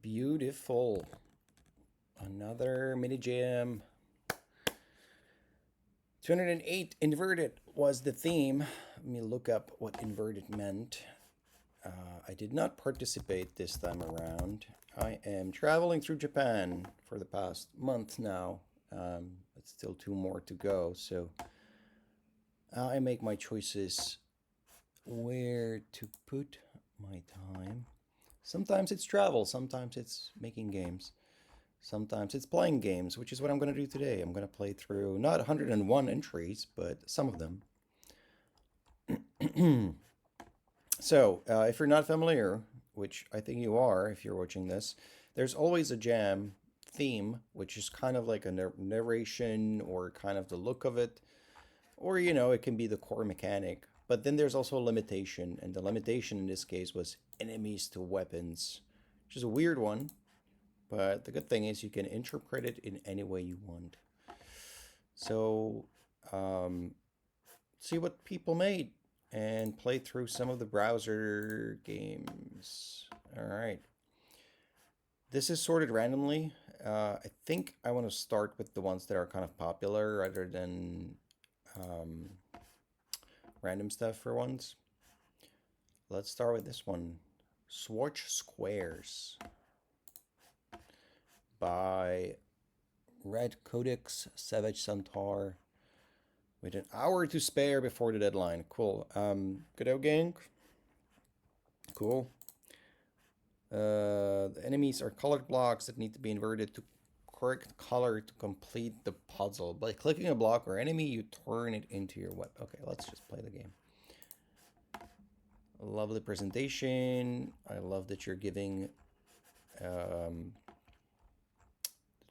Beautiful. Another mini jam. 208 inverted was the theme. Let me look up what inverted meant. I did not participate this time around. I am traveling through Japan for the past month now. But still two more to go. So I make my choices where to put my time. Sometimes it's travel, sometimes it's making games. Sometimes it's playing games, which is what I'm going to do today. I'm going to play through not 101 entries, but some of them. So, if you're not familiar, which I think you are if you're watching this, there's always a jam theme, which is kind of like a narration or kind of the look of it, or it can be the core mechanic. But then there's also a limitation, and the limitation in this case was enemies to weapons, which is a weird one. But the good thing is you can interpret it in any way you want. So, see what people made and play through some of the browser games. All right. This is sorted randomly. I think I want to start with the ones that are kind of popular rather than random stuff for once. Let's start with this one. Swatch Squares by Red Codex Savage Centaur with an hour to spare before the deadline. Cool. Good old gang. Cool. The enemies are colored blocks that need to be inverted to correct color to complete the puzzle. By clicking a block or enemy, you turn it into your weapon. Okay, let's just play the game. Lovely presentation. I love that you're giving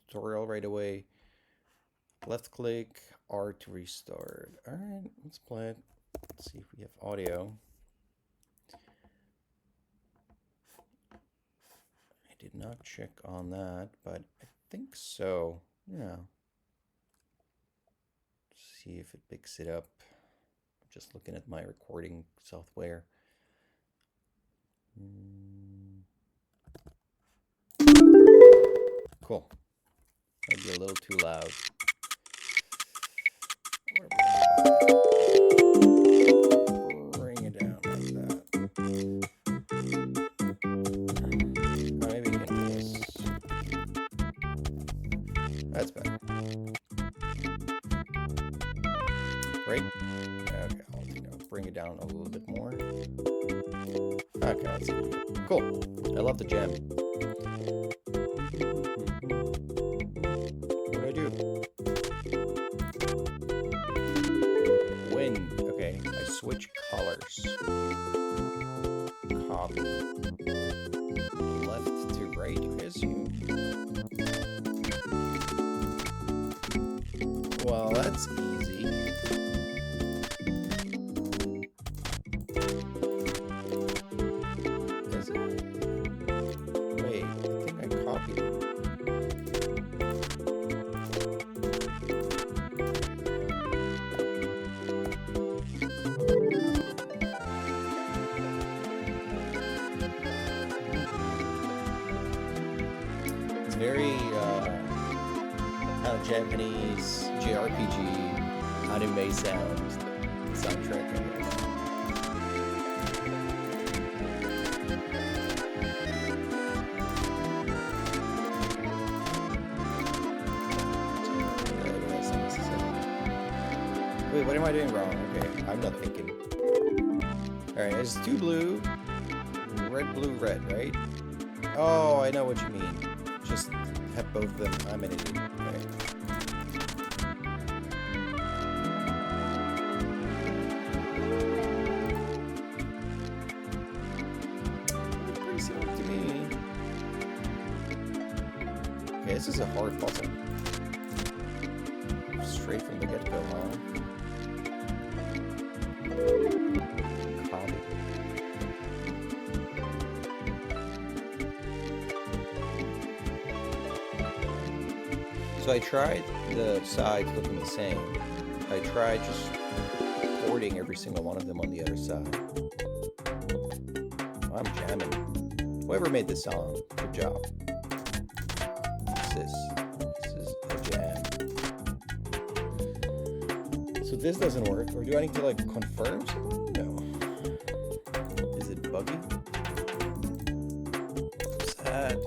tutorial right away. Left click, R to restart. All right, let's play it. Let's see if we have audio. I did not check on that, but I think so. Yeah. See if it picks it up. I'm just looking at my recording software. Cool. Might be a little too loud. Bring it down like that. Maybe we can do this. That's better. Right? Okay, I'll bring it down a little bit more. Okay, let's see. Cool. I love the jam. What do I do? Win. Okay, I switch colors. Copy. Left to right, I assume. Well, that's easy. Wait, I think I copied it. It's very kind of Japanese JRPG anime soundtrack, I guess. Wait, what am I doing wrong? Okay, I'm not thinking. Alright, it's two blue, red, right? Oh, I know what you mean. Just have both of them. I'm an idiot. Okay. Pretty similar to me. Okay, this is a hard puzzle. Straight from the get-go, huh? Copy. So I tried the sides looking the same. I tried just porting every single one of them on the other side. I'm jamming. Whoever made this song, good job. This is a jam. So this doesn't work, or do I need to like confirm something? No. Is it buggy? Sad.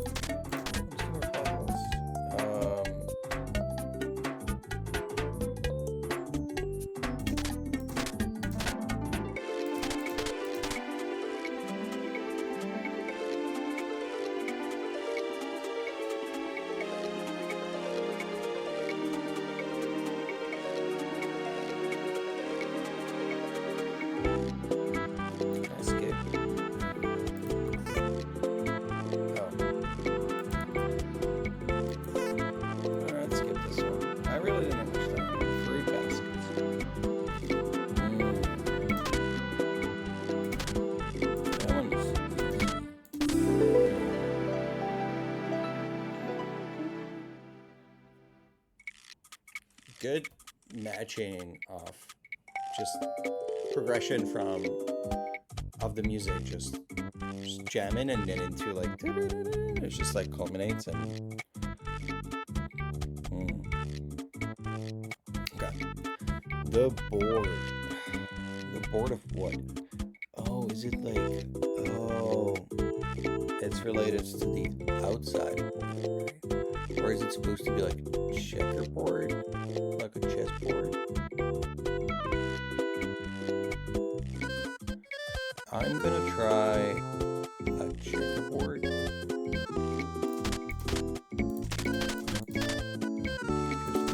Good matching of just progression of the music, just jamming and then into like it's just like culminates and okay. The board of what? Oh, is it like it's related to the outside board, right? Or is it supposed to be like checkerboard? Like a chessboard. I'm gonna try a checkerboard.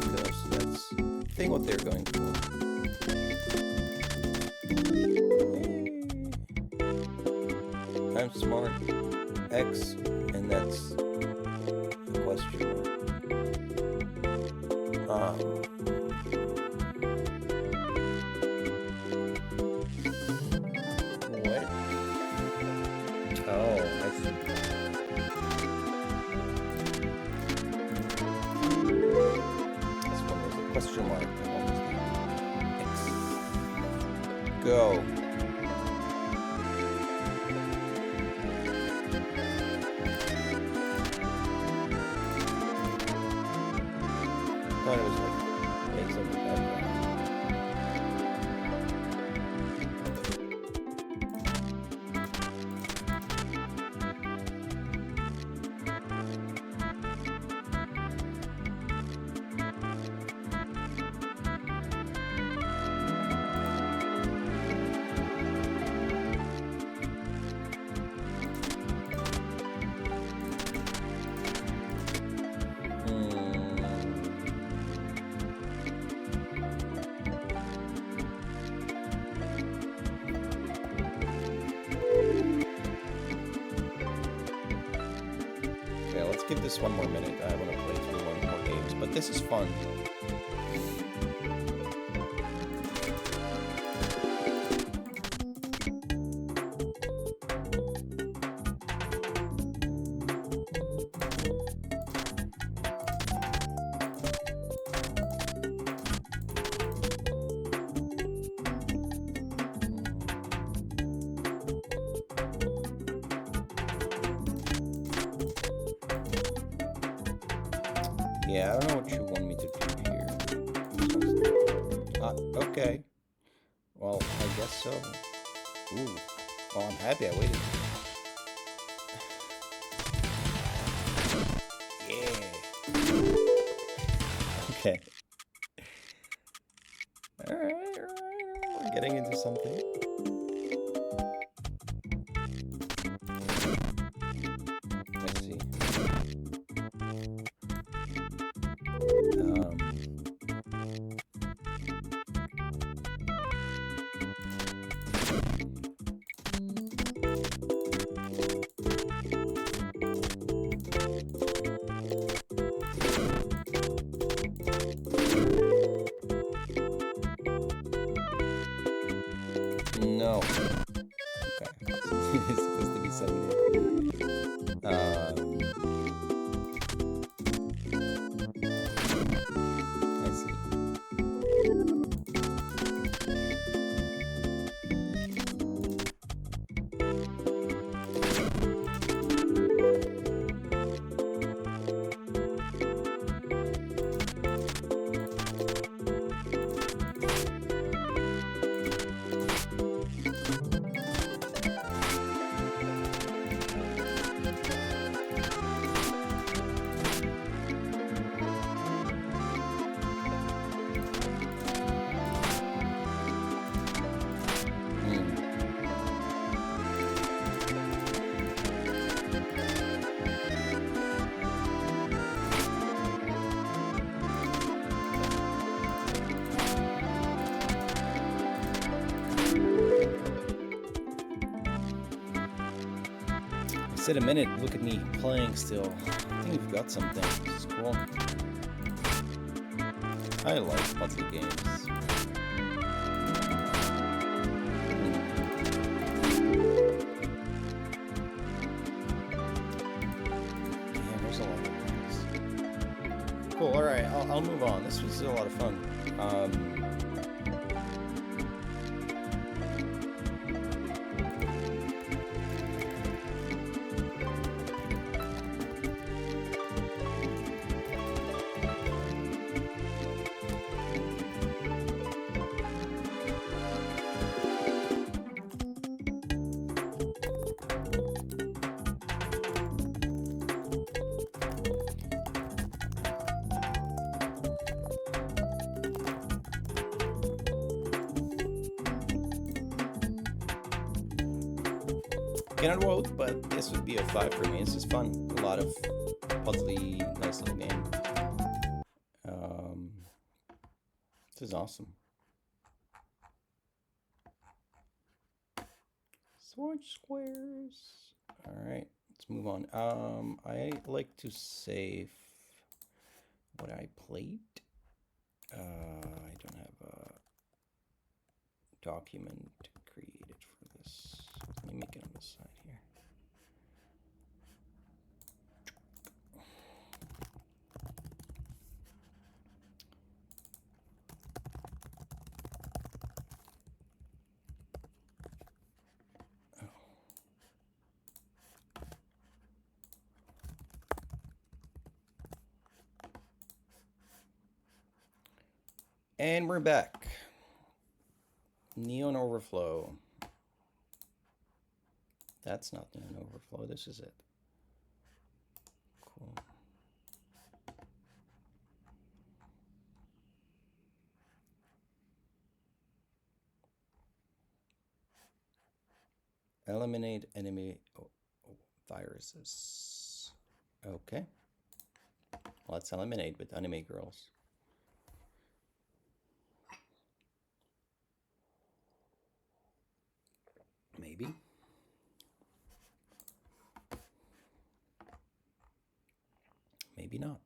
Just because that's I think what they're going for. I'm smart. X, and that's the question mark. What? Oh, I see. This one was a question mark. And one was the X. Go. I thought it was like make something background. Okay, let's give this one more minute. I want to play through one more games, but this is fun. Yeah, I don't know what you want me to do here. Okay. Well, I guess so. Ooh. Well, I'm happy I waited. Yeah. Okay. Alright. We're getting into something. Let's see. Said a minute, look at me playing still. I think we've got something. This is cool. I like puzzle games. Yeah, there's a lot of things. Cool, alright, I'll move on. This was a lot of fun. Cannot vote, but this would be a 5 for me. This is fun. A lot of puzzly, nice little game. This is awesome. Switch squares. Alright, let's move on. I like to save what I played. I don't have a document created for this. Let me make it on the side here. Oh. And we're back. Neon Overflow. That's not Neon Overflow, this is it. Cool. Eliminate enemy viruses. Okay. Let's eliminate with anime girls. Maybe. Maybe not.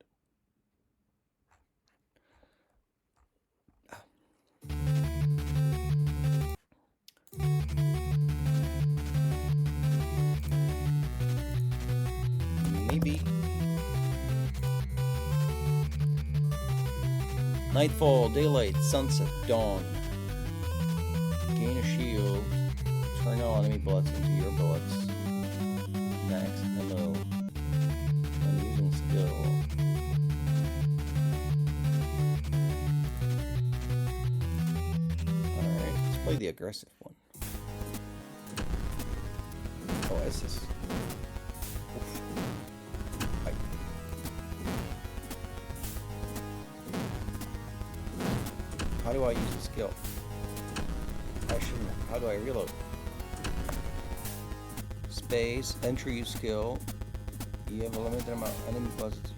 Maybe. Nightfall, daylight, sunset, dawn. Gain a shield. Turn all enemy bullets into your bullets. Next, hello. I'm using skill. Alright, let's play the aggressive one. Oh, what is this? How do I use the skill? I shouldn't. How do I reload? Space, entry use skill. You have a limited amount of enemy bullets to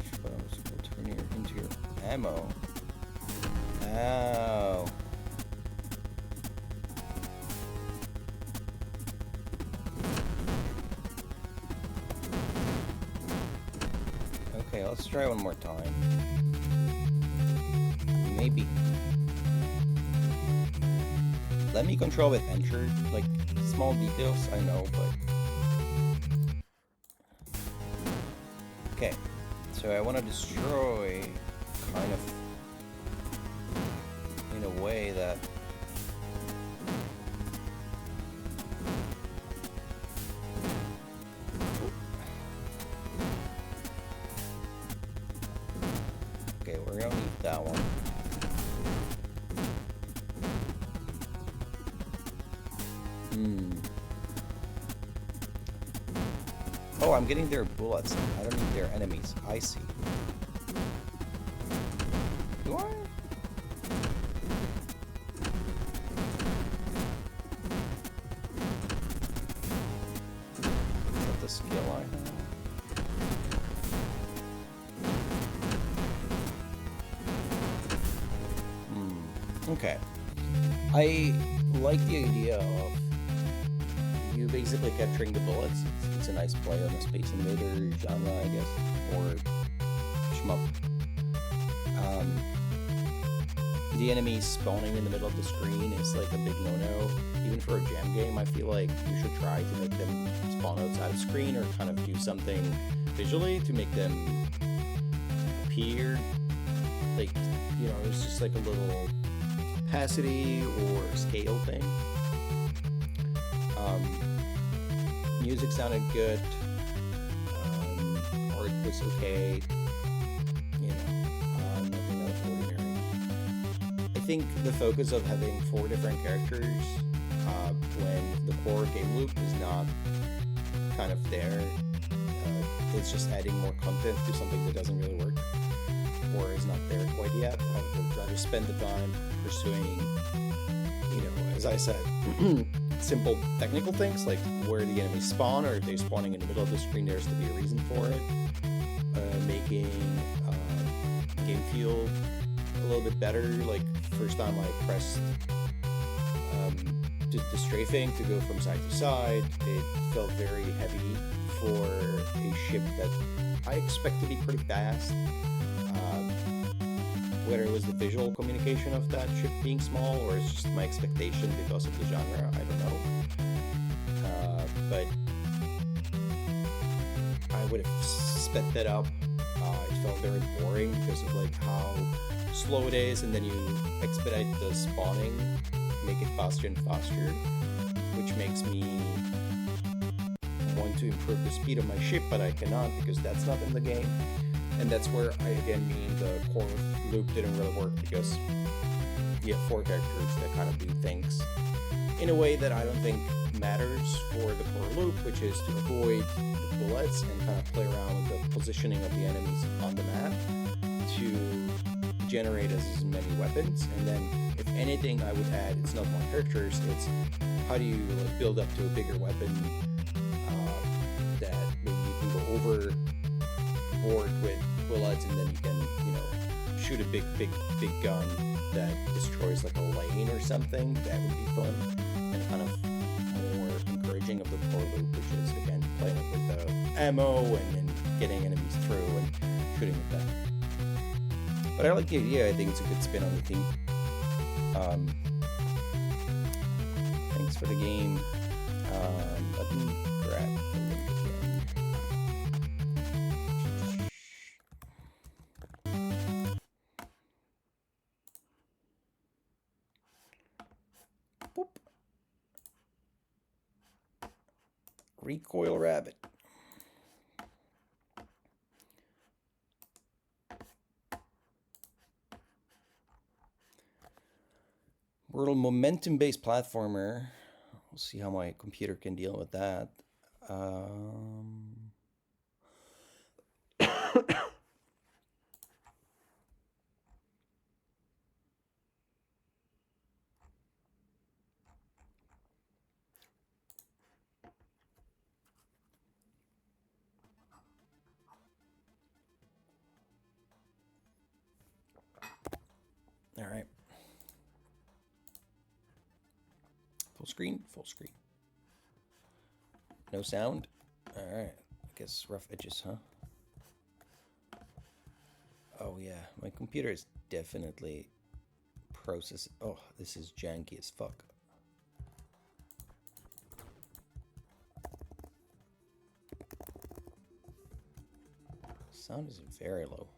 turn into your ammo. Ow. Okay, let's try one more time. Maybe. Let me control with enter, like small details, I know, but. Okay, so I want to destroy kind of in a way that okay, we're gonna leave that one. Oh, I'm getting their bullets. I don't need their enemies. I see. Do I? Is that the skill I have? Okay. I like the idea of you basically capturing the bullets. It's a nice play on the Space Invader genre, I guess, or shmup. The enemies spawning in the middle of the screen is like a big no-no. Even for a jam game, I feel like you should try to make them spawn outside of screen or kind of do something visually to make them appear. Like, you know, it's just like a little opacity or scale thing. Music sounded good. Art was okay. You know, nothing out of ordinary. I think the focus of having 4 different characters when the core game loop is not kind of there, it's just adding more content to something that doesn't really work or is not there quite yet. I would rather spend the time pursuing, you know, as I said, simple technical things like where the enemies spawn, or if they're spawning in the middle of the screen, there's to be a reason for it. Making game feel a little bit better. Like first time I pressed the strafing to go from side to side, it felt very heavy for a ship that I expect to be pretty fast. Whether it was the visual communication of that ship being small or it's just my expectation because of the genre, I don't know. But I would have sped that up. It felt very boring because of like how slow it is, and then you expedite the spawning, make it faster and faster, which makes me want to improve the speed of my ship, but I cannot because that's not in the game. And that's where I again mean the core loop didn't really work, because you have 4 characters that kind of do things in a way that I don't think matters for the core loop, which is to avoid the bullets and kind of play around with the positioning of the enemies on the map to generate as many weapons. And then if anything I would add, it's not more characters, it's how do you like build up to a bigger weapon that maybe you can go over board with bullets, and then you can, you know, shoot a big gun that destroys like a lane or something. That would be fun and kind of more encouraging of the core loop, which is again playing with the ammo and then getting enemies through and shooting with that. But I like the idea. I think it's a good spin on the theme. Thanks for the game. Let me grab the link again. Boop. Recoil Rabbit. We're a momentum-based platformer. We'll see how my computer can deal with that. All right. Full screen, full screen. No sound? Alright. I guess rough edges, huh? Oh yeah, my computer is definitely processing. Oh, this is janky as fuck. Sound is very low.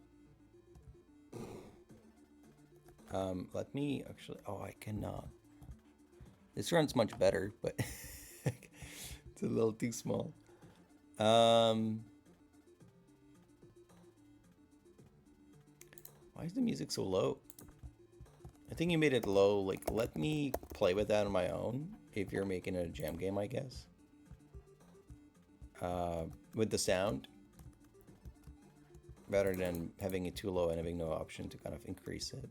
Let me actually, oh, I cannot. This runs much better, but it's a little too small. Why is the music so low? I think you made it low. Like, let me play with that on my own if you're making it a jam game, I guess. With the sound. Rather than having it too low and having no option to kind of increase it.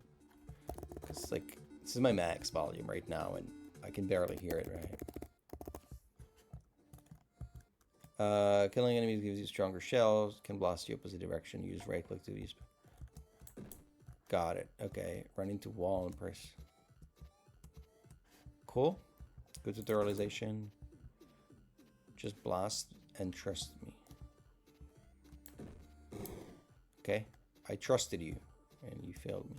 Because, like, this is my max volume right now, and I can barely hear it, right? Killing enemies gives you stronger shells, can blast you opposite direction, use right click to use. Got it. Okay. Run into wall and press. Cool. Good tutorialization. Just blast and trust me. Okay? I trusted you, and you failed me.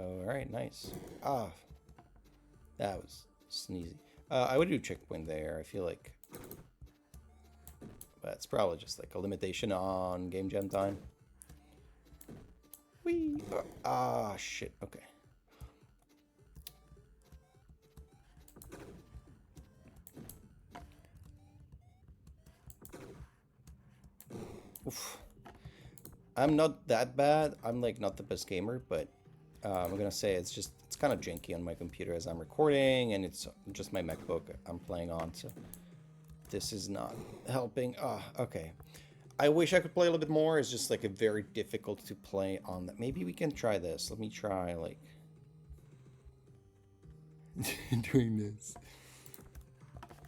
Alright, nice. Ah, that was sneezy. I would do checkpoint there. I feel like that's probably just like a limitation on game jam time. Whee! Ah, shit. Okay. Oof. I'm not that bad. I'm like not the best gamer, but I'm gonna say it's kind of janky on my computer as I'm recording, and it's just my MacBook I'm playing on, so this is not helping. Ah, okay. I wish I could play a little bit more. It's just like a very difficult to play on that. Maybe we can try this. Let me try like doing this.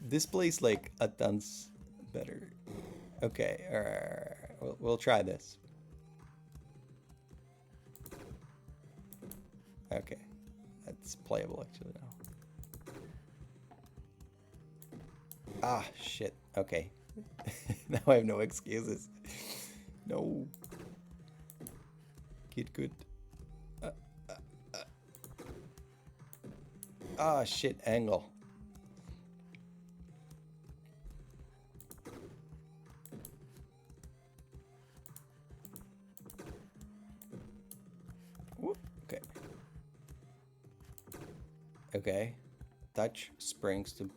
This plays like a tons better. Okay, we'll try this. Okay, that's playable actually now. Ah, shit. Okay. Now I have no excuses. No. Get good. Uh, Ah, shit. Angle. Whoop. Okay. Okay. Touch springs to.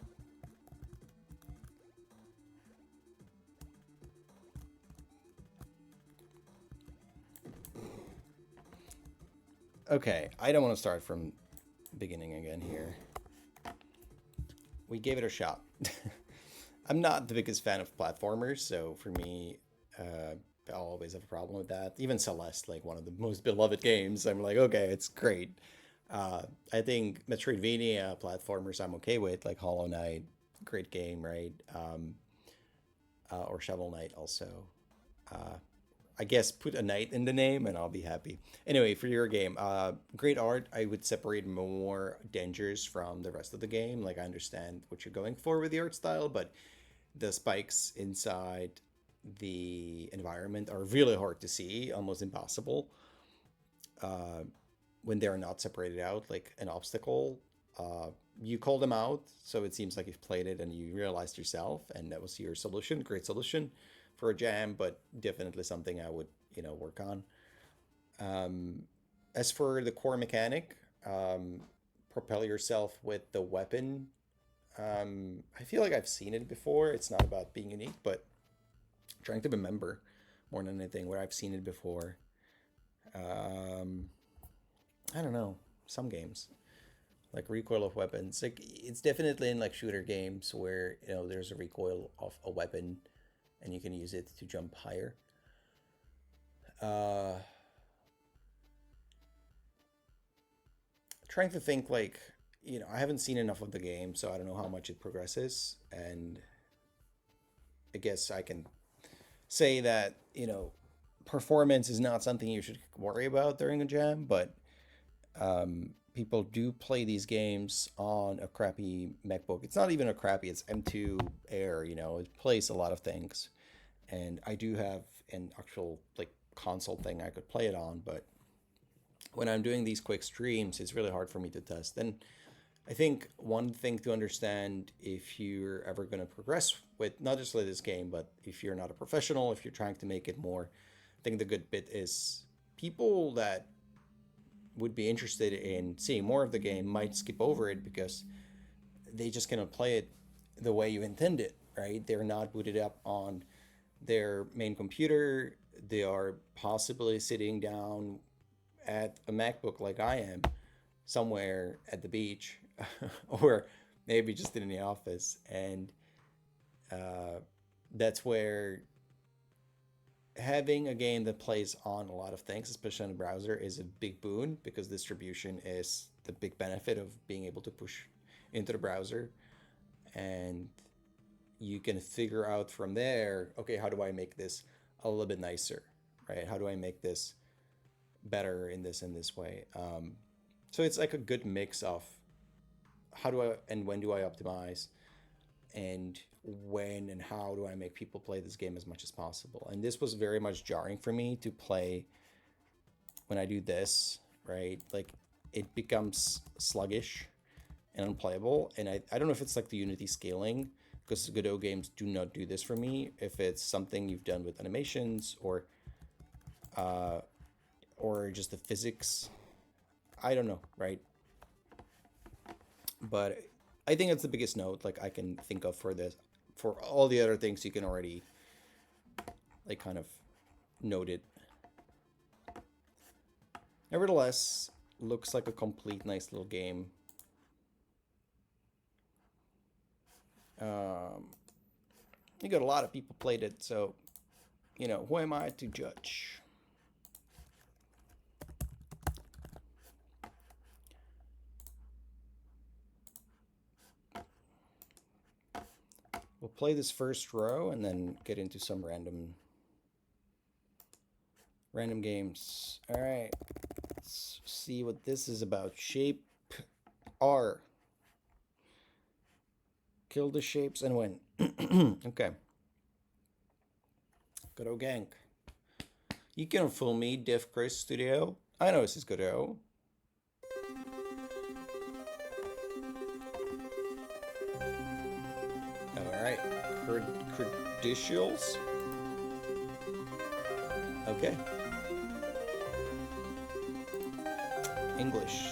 Okay, I don't want to start from beginning again here. We gave it a shot. I'm not the biggest fan of platformers, so for me, I'll always have a problem with that. Even Celeste, like one of the most beloved games, I'm like, okay, it's great. I think Metroidvania platformers I'm okay with, like Hollow Knight, great game, right? Or Shovel Knight also. Uh, I guess put a knight in the name and I'll be happy. Anyway, for your game, great art. I would separate more dangers from the rest of the game. Like I understand what you're going for with the art style, but the spikes inside the environment are really hard to see, almost impossible uh, when they're not separated out, like an obstacle. You call them out, so it seems like you've played it and you realized yourself, and that was your solution. Great solution for a jam, but definitely something I would work on. Um, as for the core mechanic, propel yourself with the weapon. I feel like I've seen it before. It's not about being unique, but trying to remember more than anything where I've seen it before. Um, I don't know. Some games like recoil of weapons. Like it's definitely in like shooter games where there's a recoil of a weapon, and you can use it to jump higher. Uh, trying to think like I haven't seen enough of the game, so I don't know how much it progresses, and I guess I can say that performance is not something you should worry about during a jam, but people do play these games on a crappy MacBook. It's not even a crappy, it's M2 Air, it plays a lot of things. And I do have an actual like console thing I could play it on, but when I'm doing these quick streams, it's really hard for me to test. And I think one thing to understand if you're ever going to progress with not just this game, but if you're not a professional, if you're trying to make it more, I think the good bit is people that would be interested in seeing more of the game might skip over it because they just cannot play it the way you intend it, right? They're not booted up on their main computer. They are possibly sitting down at a MacBook like I am, somewhere at the beach, or maybe just in the office, and uh, that's where having a game that plays on a lot of things, especially on the browser, is a big boon because distribution is the big benefit of being able to push into the browser, and you can figure out from there, okay, how do I make this a little bit nicer, right? How do I make this better in this way. So it's like a good mix of how do I and when do I optimize, and when and how do I make people play this game as much as possible. And this was very much jarring for me to play when I do this, right? Like it becomes sluggish and unplayable. And I don't know if it's like the Unity scaling, because Godot games do not do this for me. If it's something you've done with animations uh, or just the physics, I don't know, right? But I think it's the biggest note like I can think of for this. For all the other things, you can already like kind of note it. Nevertheless, looks like a complete nice little game. You got a lot of people played it, so you know, who am I to judge? We'll play this first row and then get into some random games. All right, let's see what this is about. Shape R. Kill the shapes and win. Okay. Godot Gank. You can fool me, Diff Chris Studio. I know this is Godot. Alright. Credentials. Okay. English.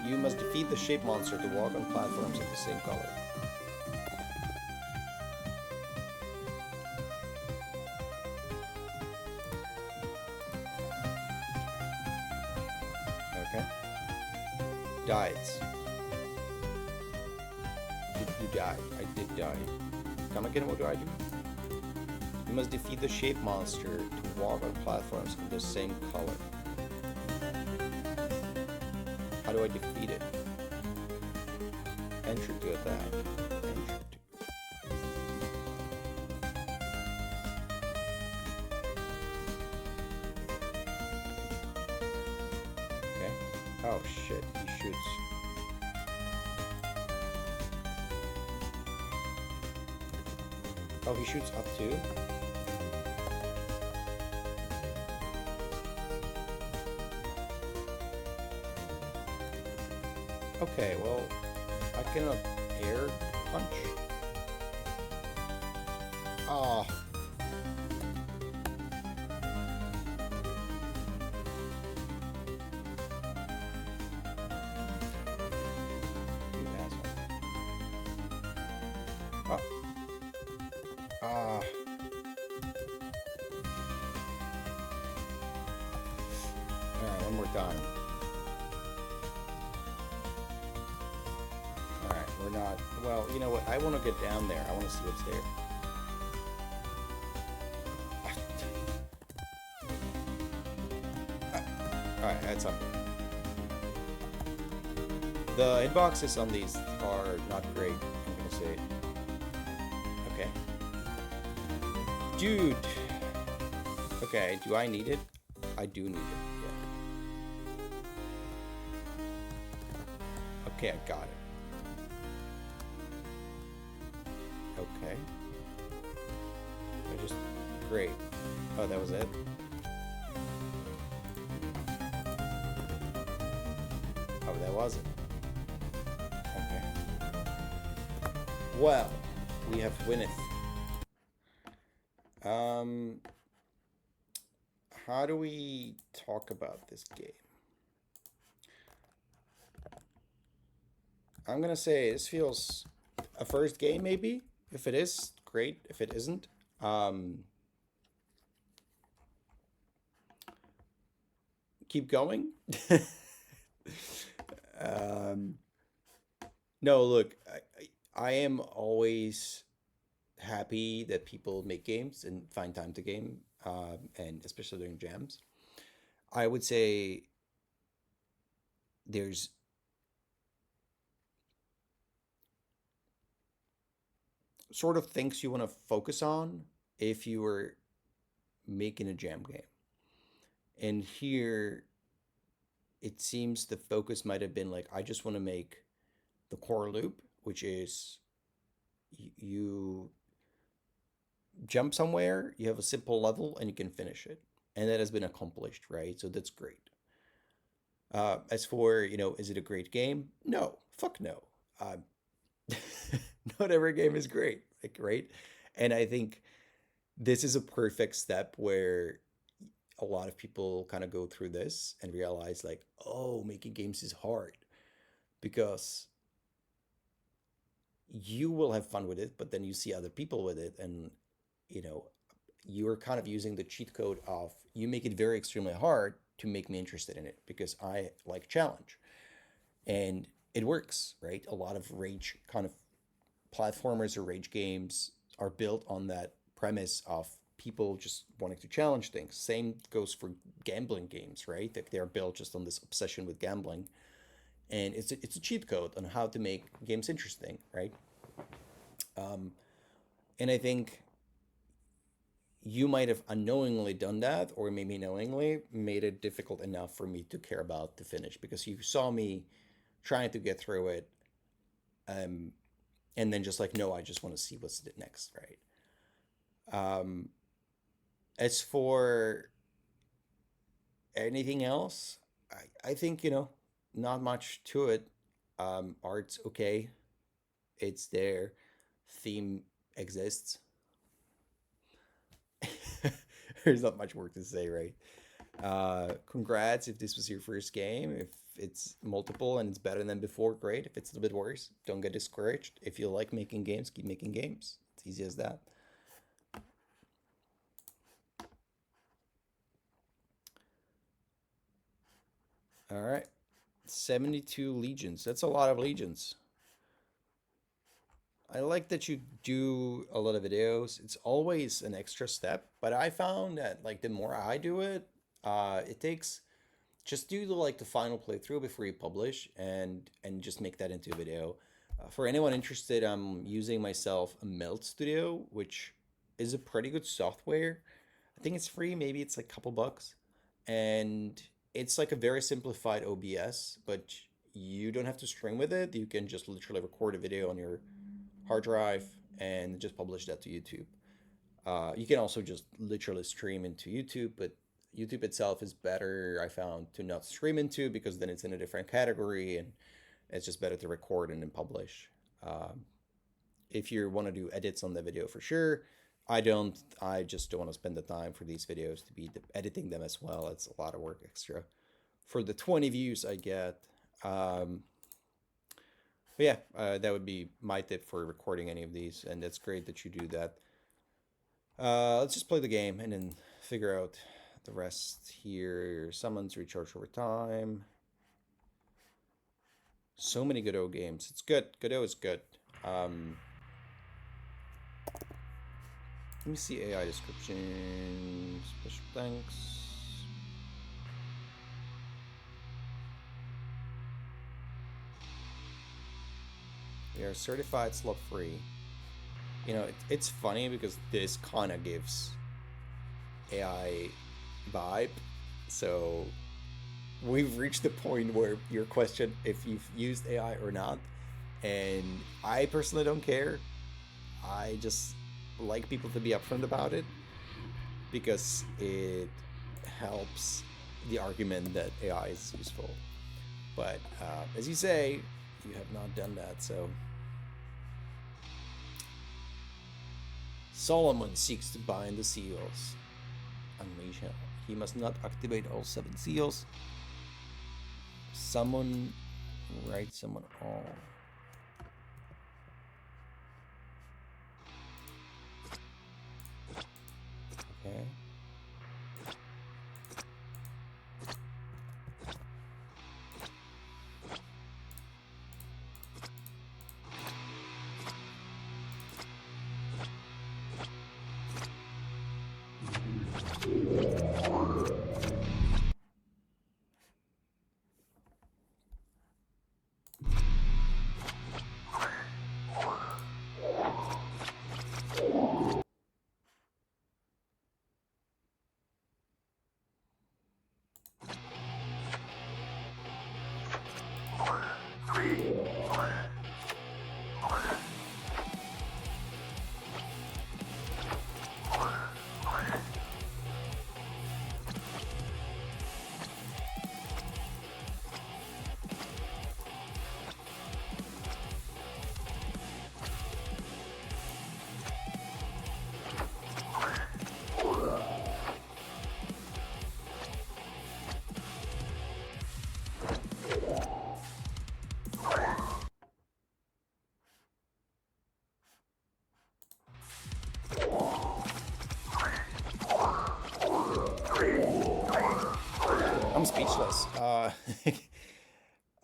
You must defeat the shape monster to walk on platforms of the same color. Okay. Dies. You die. I did die. Come again, what do I do? You must defeat the shape monster to walk on platforms of the same color. How do I defeat it? Enter to attack. Enter to. Okay. Oh shit, he shoots. Oh, he shoots up too? Okay, well, I cannot air punch. Ah. Oh. You asshole. Oh. Ah. Alright, one more time. Alright, we're not... Well, you know what? I want to get down there. I want to see what's there. Alright, that's up. The hitboxes on these are not great, I'm gonna say. Okay. Dude! Okay, do I need it? I do need it, yeah. Okay, I got it. Okay. I just... Great. Oh, that was it? Oh, that wasn't. Okay. Well, we have winneth. How do we talk about this game? I'm gonna say this feels a first game, maybe. If it is, great. If it isn't, keep going. No, look, I am always happy that people make games and find time to game, and especially during jams. I would say there's sort of things you want to focus on if you were making a jam game. And here it seems the focus might have been like, I just want to make the core loop, which is you jump somewhere, you have a simple level, and you can finish it. And that has been accomplished, right? So that's great. As for, is it a great game? No, fuck no. Um, not every game is great, like, right? And I think this is a perfect step where a lot of people kind of go through this and realize, like, oh, making games is hard because you will have fun with it, but then you see other people with it, and you know, you're kind of using the cheat code of you make it very extremely hard to make me interested in it because I like challenge. And it works, right? A lot of rage kind of platformers or rage games are built on that premise of people just wanting to challenge things. Same goes for gambling games, right? That they're built just on this obsession with gambling. And it's a cheat code on how to make games interesting, right? Um, and I think you might have unknowingly done that, or maybe knowingly made it difficult enough for me to care about the finish because you saw me trying to get through it, um, and then just like, no, I just want to see what's next, right? Um, as for anything else, I think, not much to it. Art's okay, it's there, theme exists. There's not much more to say, right? Congrats if this was your first game. If it's multiple and it's better than before, great. If it's a little bit worse, don't get discouraged. If you like making games, keep making games. It's easy as that. All right. 72 legions. That's a lot of legions. I like that you do a lot of videos. It's always an extra step, but I found that like the more I do it, it takes just do the final playthrough before you publish and just make that into a video. For anyone interested, I'm using myself a Melt Studio, which is a pretty good software. I think it's free, maybe it's like a couple bucks. And it's like a very simplified OBS, but you don't have to stream with it. You can just literally record a video on your hard drive and just publish that to YouTube. You can also just literally stream into YouTube, but YouTube itself is better, I found, to not stream into because then it's in a different category and it's just better to record and then publish. Um, if you want to do edits on the video, for sure. I don't. I just don't want to spend the time for these videos to be editing them as well. It's a lot of work extra for the 20 views I get. Um, but yeah, that would be my tip for recording any of these, and it's great that you do that. Let's just play the game and then figure out the rest here. Summons recharge over time. So many Godot games. It's good. Godot is good. Let me see AI description. Special thanks. We are certified slot free. It's funny because this kind of gives AI vibe. So we've reached the point where your question if you've used AI or not, and I personally don't care. I just like people to be upfront about it because it helps the argument that AI is useful. But as you say, you have not done that, so. Solomon seeks to bind the seals. Unleash him. He must not activate all 7 seals. Summon, right, summon all. Okay.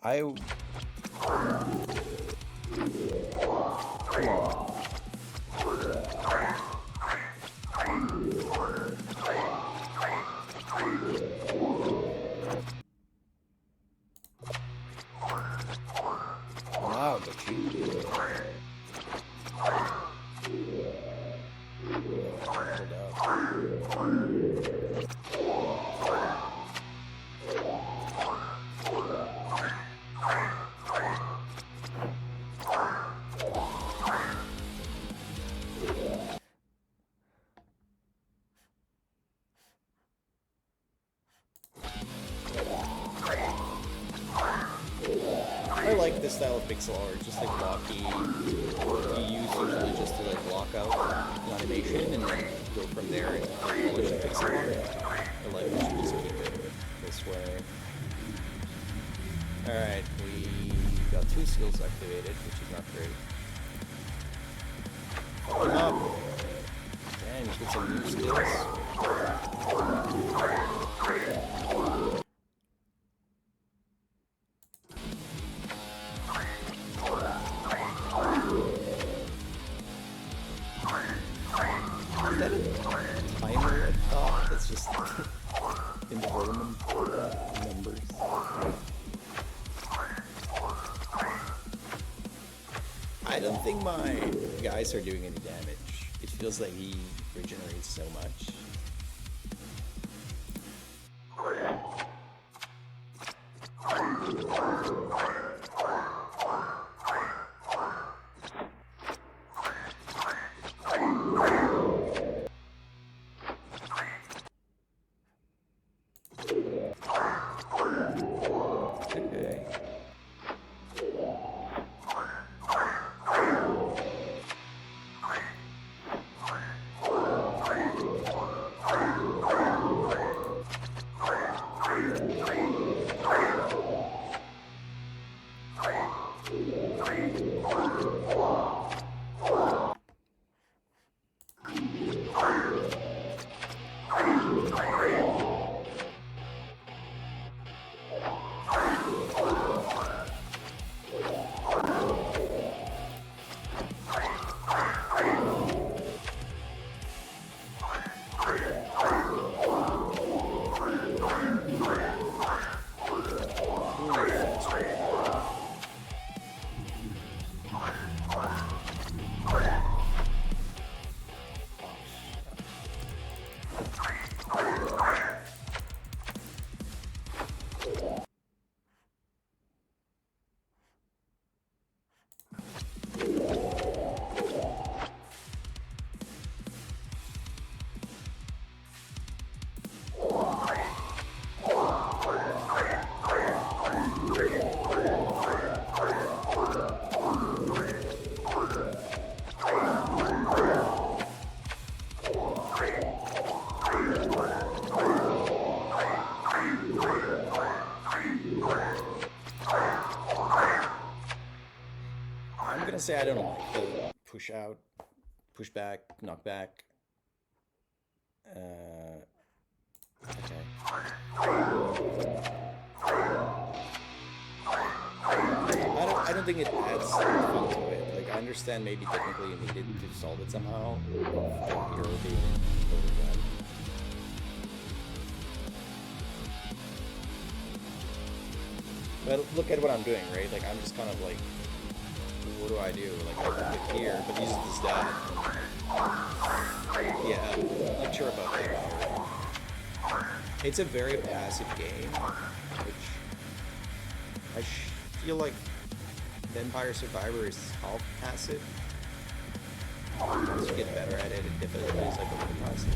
I. Wow, the cheat. I like this style of pixel art, just like blocky. You use usually just to like block out the animation and then go from there and polish the pixel art. I like to just keep it this way. Alright, we got 2 skills activated, which is not great. Fuck him up! Damn, you get some new skills. I don't think my guys are doing any damage. It feels like he regenerates so much. Say I don't like the push out, push back, knock back. Okay. I don't think it adds fun to it. Like I understand maybe technically you needed to solve it somehow. The hero being overdone. But look at what I'm doing, right? Like I'm just kind of like. What do I do? Like, I put it here, but uses this dot. Yeah, I'm not sure about that. It's a very passive game, which I feel like Vampire Survivor is half passive. Once you get better at it, it definitely is like a little passive.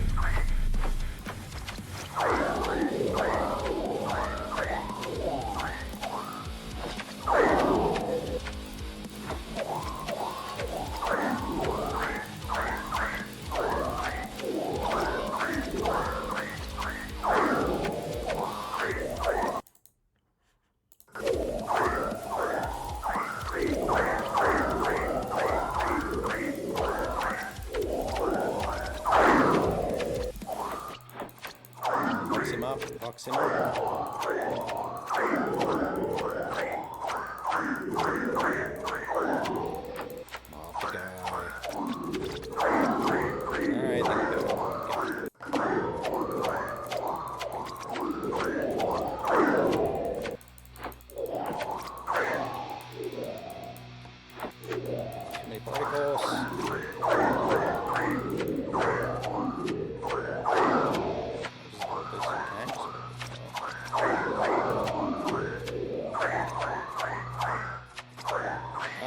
Box him up.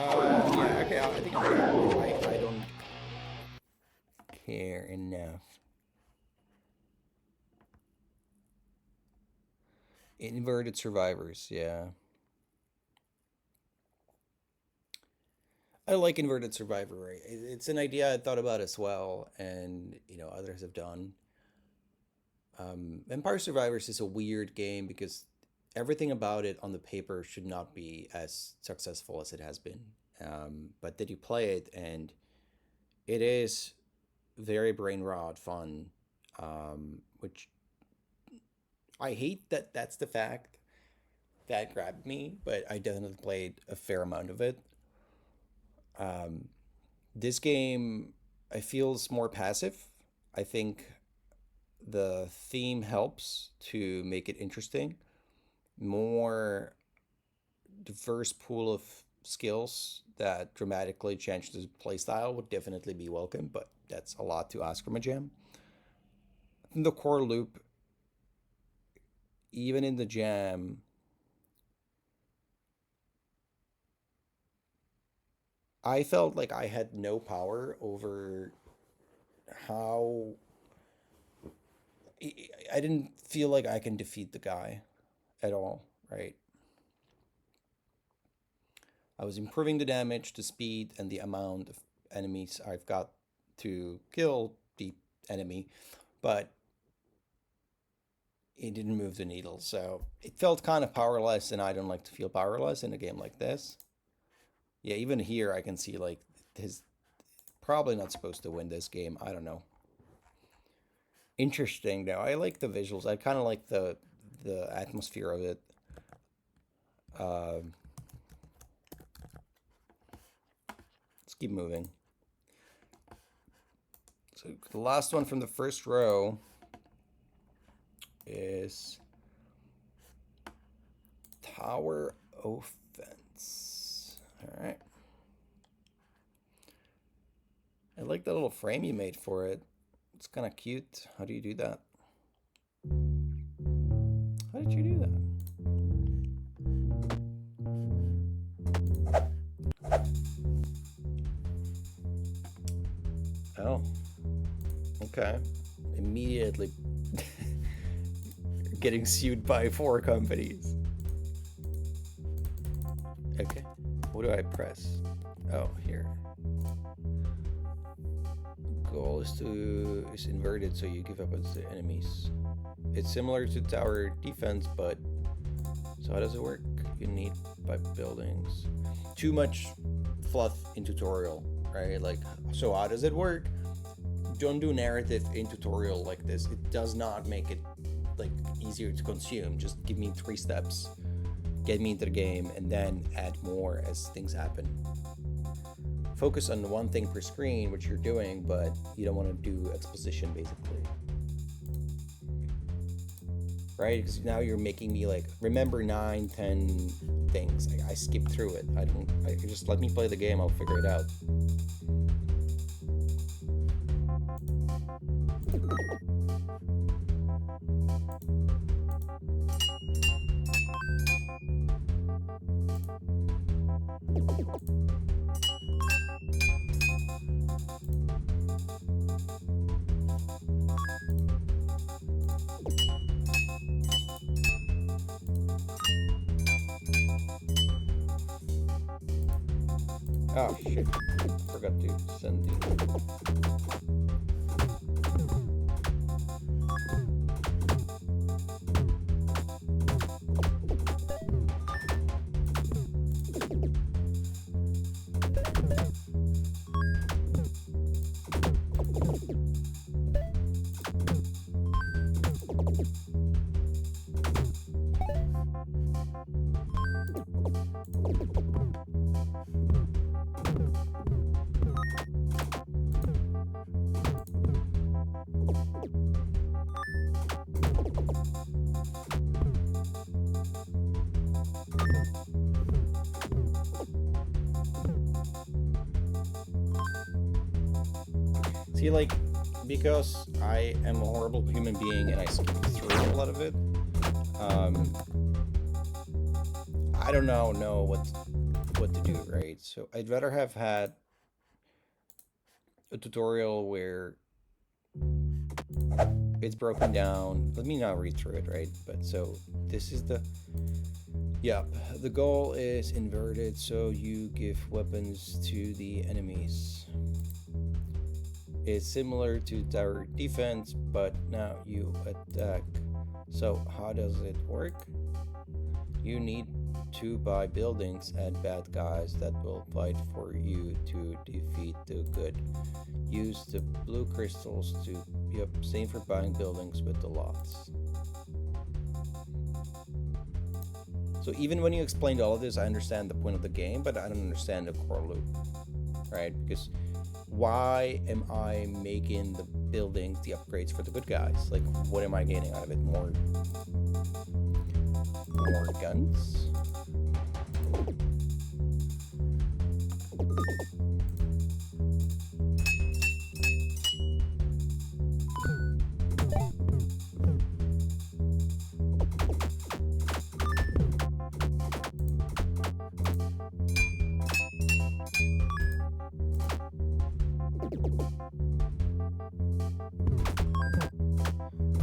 Yeah, okay, I think I don't care enough. Inverted survivors, yeah. I like inverted survivor. Right? It's an idea I thought about as well, and others have done. Empire Survivors is a weird game because everything about it on the paper should not be as successful as it has been. But then you play it, and it is very brain rot fun, which I hate that that's the fact that grabbed me, but I definitely played a fair amount of it. Um, this game, I feels more passive. I think the theme helps to make it interesting. More diverse pool of skills that dramatically change the playstyle would definitely be welcome, but that's a lot to ask from a jam. The core loop, even in the jam, I felt like I had no power over how. I didn't feel like I can defeat the guy at all, right? I was improving the damage, the speed, and the amount of enemies I've got to kill the enemy, but it didn't move the needle. So it felt kind of powerless, and I don't like to feel powerless in a game like this. Yeah, even here I can see like his probably not supposed to win this game. I don't know. Interesting though. I like the visuals. I kind of like the atmosphere of it. Um, let's keep moving. So the last one from the first row is Tower Offense. All right. I like the little frame you made for it. It's kind of cute. How do you do that? How did you do that? Oh, okay. Immediately getting sued by 4 companies. Okay. What do I press? Oh, here. Goal is inverted, so you give up as the enemies. It's similar to tower defense, but so how does it work? You need by buildings. Too much fluff in tutorial, right? Like, so how does it work? Don't do narrative in tutorial like this. It does not make it like easier to consume. Just give me 3 steps, get me into the game, and then add more as things happen. Focus on one thing per screen, which you're doing, but you don't want to do exposition basically. Right? Because now you're making me like remember 9, 10 things. I skip through it. I just let me play the game, I'll figure it out. Oh shit, forgot to send the... See, like, because I am a horrible human being and I skip through a lot of it, I don't know what to do, right? So I'd rather have had a tutorial where it's broken down. Let me not read through it, right? But so this is the, yep, the goal is inverted, so you give weapons to the enemies. It's similar to tower defense, but now you attack. So how does it work? You need to buy buildings and bad guys that will fight for you to defeat the good. Use the blue crystals to, yep, same for buying buildings with the lots. So even when you explained all of this, I understand the point of the game, but I don't understand the core loop, right? Because why am I making the buildings, the upgrades for the good guys? Like, what am I gaining out of it? More guns?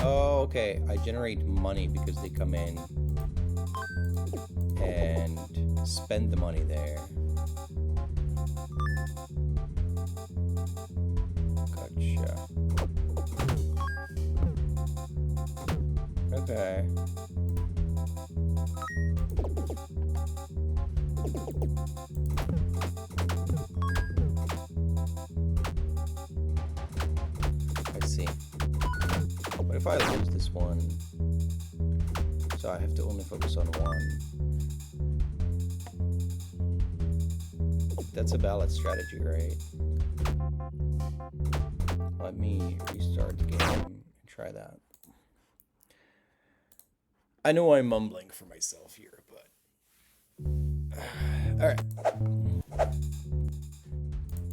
Oh, okay. I generate money because they come in and spend the money there. Gotcha. Okay. I see. What if I lose this one? So I have to only focus on one. That's a valid strategy, right? Let me restart the game and try that. I know I'm mumbling for myself here, but... Alright.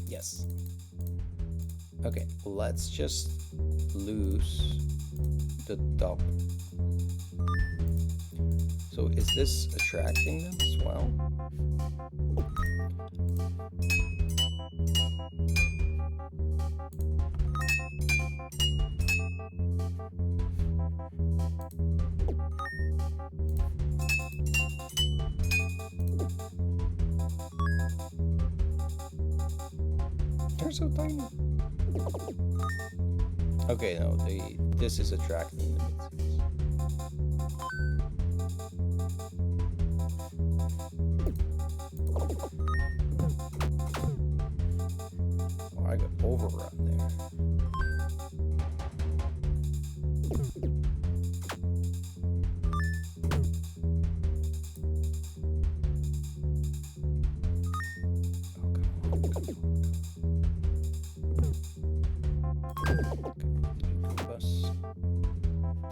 Yes. Okay, let's just lose the top. So is this attracting them as well? They're so tiny. Okay, no, this is attracting them. Oh, I got overrun there.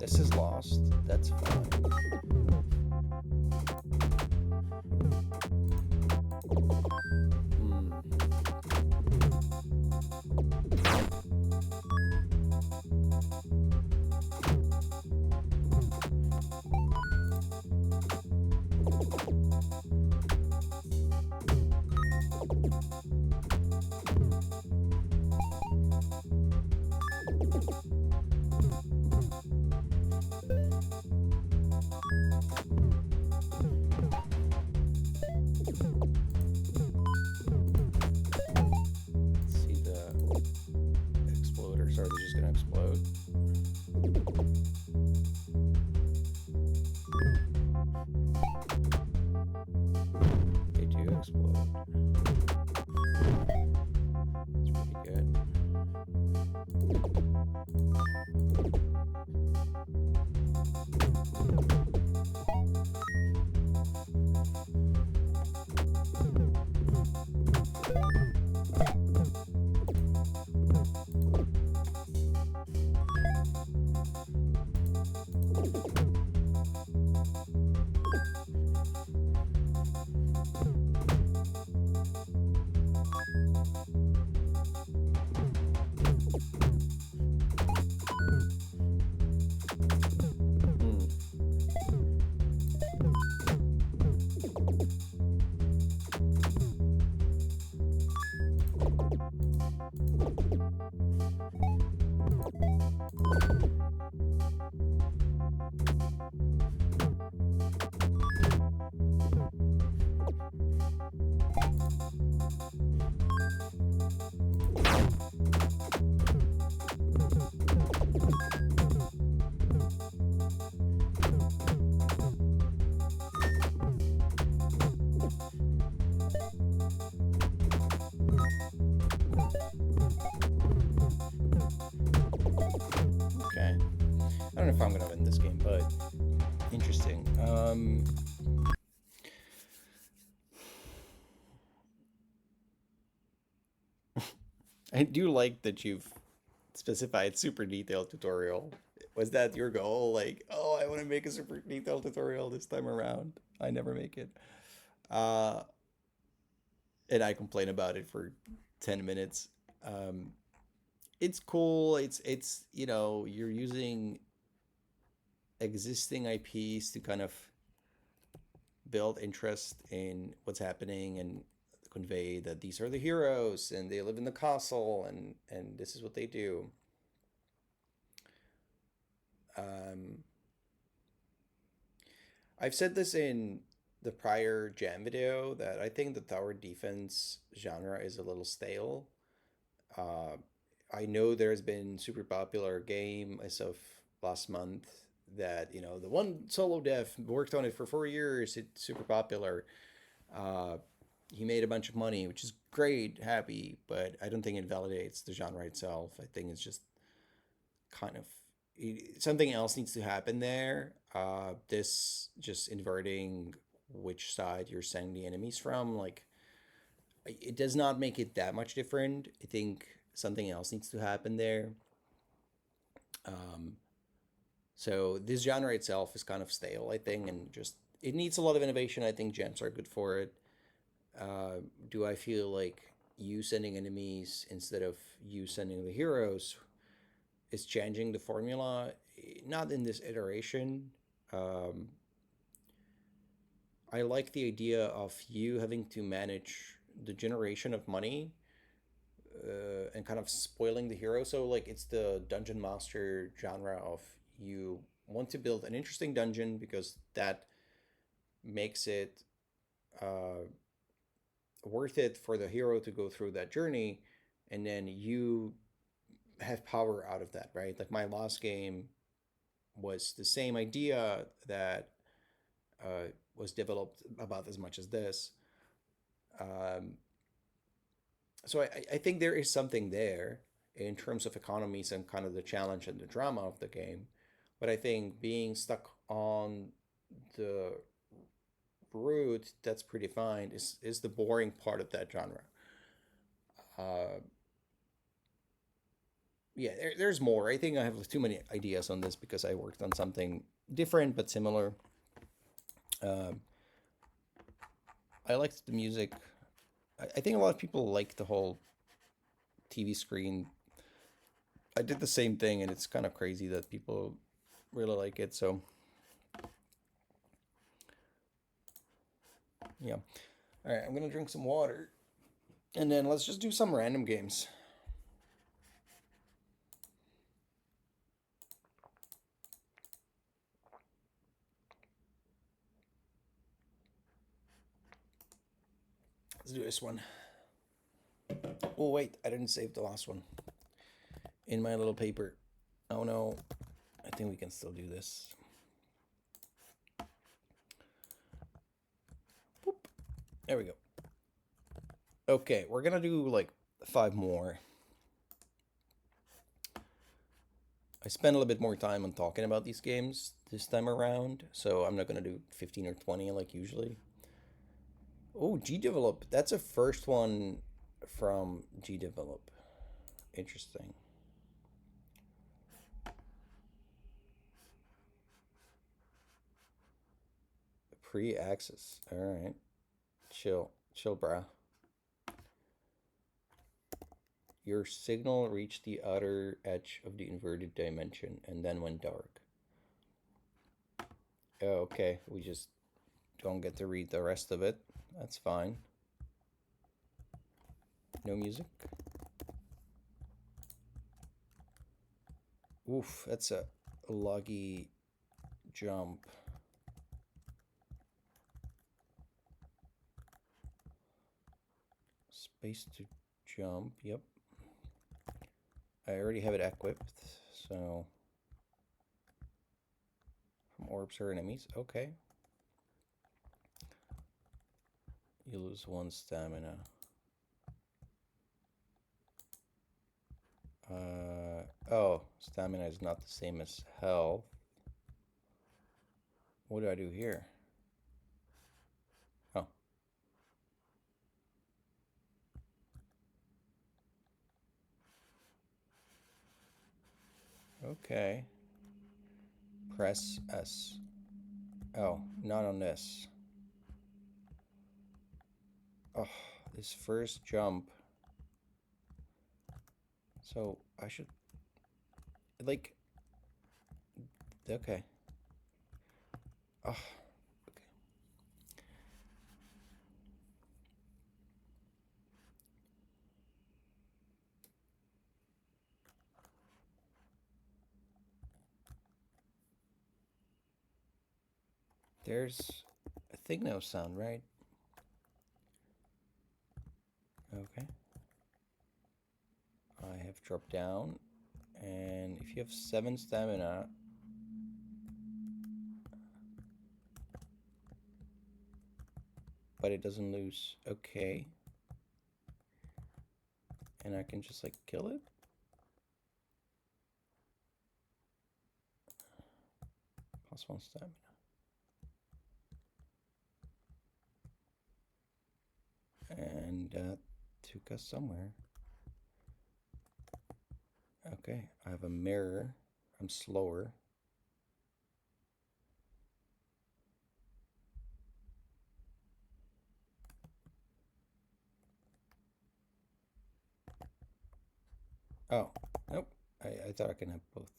This is lost. That's fine. if I'm gonna win this game, but interesting. I do like that you've specified super detailed tutorial. Was that your goal? Like, oh, I want to make a super detailed tutorial this time around. I never make it. Uh, and I complain about it for 10 minutes. Um, it's cool. It's you're using existing IPs to kind of build interest in what's happening and convey that these are the heroes and they live in the castle and this is what they do. Um, I've said this in the prior jam video that I think the tower defense genre is a little stale. Uh, I know there's been super popular game as of last month that the one solo dev worked on it for 4 years. It's super popular. Uh, he made a bunch of money, which is great, happy, but I don't think it validates the genre itself. I think it's just kind of something else needs to happen there. This just inverting which side you're sending the enemies from, like it does not make it that much different. I think something else needs to happen there. Um, so this genre itself is kind of stale, I think, and just it needs a lot of innovation. I think gems are good for it. Do I feel like you sending enemies instead of you sending the heroes is changing the formula? Not in this iteration. Um, I like the idea of you having to manage the generation of money and kind of spoiling the hero. So like it's the dungeon master genre of you want to build an interesting dungeon because that makes it uh, worth it for the hero to go through that journey, and then you have power out of that, right? Like my last game was the same idea that was developed about as much as this. Um, so I think there is something there in terms of economies and kind of the challenge and the drama of the game. But I think being stuck on the route that's pretty fine is the boring part of that genre. Uh, yeah, there's more. I think I have too many ideas on this because I worked on something different but similar. Um, I liked the music. I think a lot of people like the whole TV screen. I did the same thing, and it's kind of crazy that people really like it. So, yeah. All right, I'm gonna drink some water, and then let's just do some random games. Let's do this one. Oh wait, I didn't save the last one in my little paper. Oh no, I think we can still do this. Boop. There we go. Okay, we're gonna do like 5 more. I spent a little bit more time on talking about these games this time around, so I'm not gonna do 15 or 20 like usually. Oh, GDevelop. That's a first one from GDevelop. Interesting. Pre-access. All right. Chill. Chill, brah. Your signal reached the outer edge of the inverted dimension and then went dark. Oh, okay. We just don't get to read the rest of it. That's fine. No music. Oof, that's a loggy jump. Space to jump. Yep. I already have it equipped, so from orbs or enemies. Okay. You lose 1 stamina. Oh, stamina is not the same as health. What do I do here? Oh, okay. Press S. Oh, not on this. Oh, this first jump. So I should like okay. Oh, okay. There's a thing no sound, right? Okay. I have dropped down, and if you have 7 stamina, but it doesn't lose. Okay. And I can just like kill it. +1 stamina. And took us somewhere. Okay, I have a mirror. I'm slower. Oh, nope. I thought I can have both.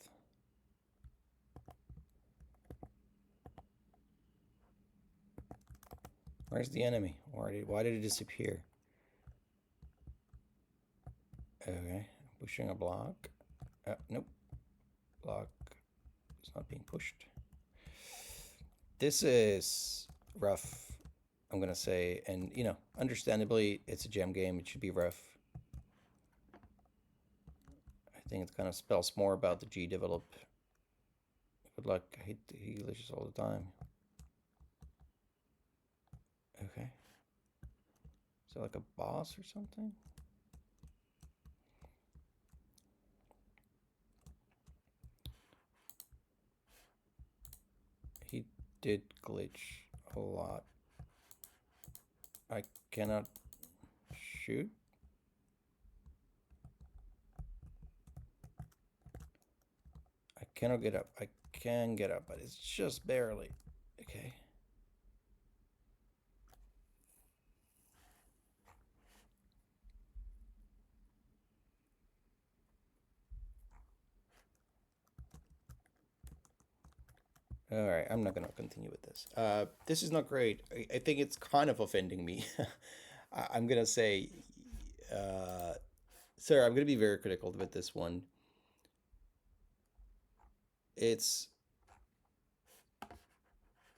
Where's the enemy? Why did it disappear? Okay, pushing a block. Nope. Block is not being pushed. This is rough, I'm gonna say, and you know, understandably, it's a gem game. It should be rough. I think it kind of spells more about the G develop. Good luck. I hate the glitches all the time. Okay. Is that like a boss or something? He did glitch a lot. I cannot shoot. I cannot get up. I can get up, but it's just barely. Okay. All right, I'm not gonna continue with this. This is not great. I think it's kind of offending me. I'm gonna say, uh, sir, I'm gonna be very critical with this one. It's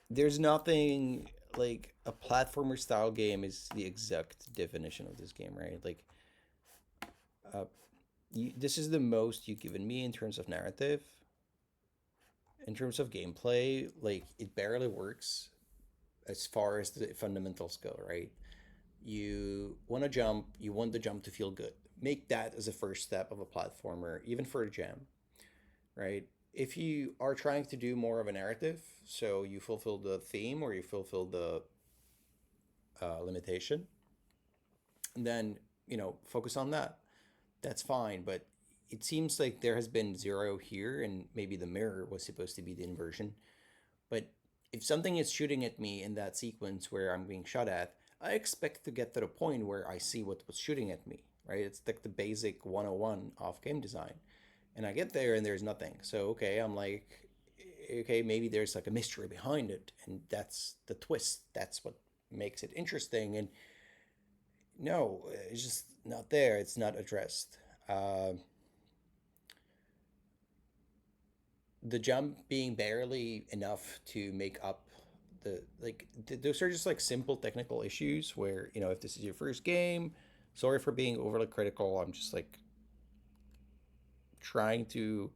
there's nothing like a platformer style game is the exact definition of this game, right? Like, uh, this is the most you've given me in terms of narrative. In terms of gameplay, like it barely works as far as the fundamentals go, right? You want to jump, you want the jump to feel good. Make that as a first step of a platformer, even for a gem, right? If you are trying to do more of a narrative, so you fulfill the theme or you fulfill the limitation, then you know focus on that. That's fine, but it seems like there has been zero here, and maybe the mirror was supposed to be the inversion. But if something is shooting at me in that sequence where I'm being shot at, I expect to get to the point where I see what was shooting at me, right? It's like the basic 101 of game design. And I get there and there's nothing. So, okay, I'm like, okay, maybe there's like a mystery behind it. And that's the twist. That's what makes it interesting. And no, it's just not there. It's not addressed. Uh, the jump being barely enough to make up the like those are just like simple technical issues where you know if this is your first game, sorry for being overly critical. I'm just like trying to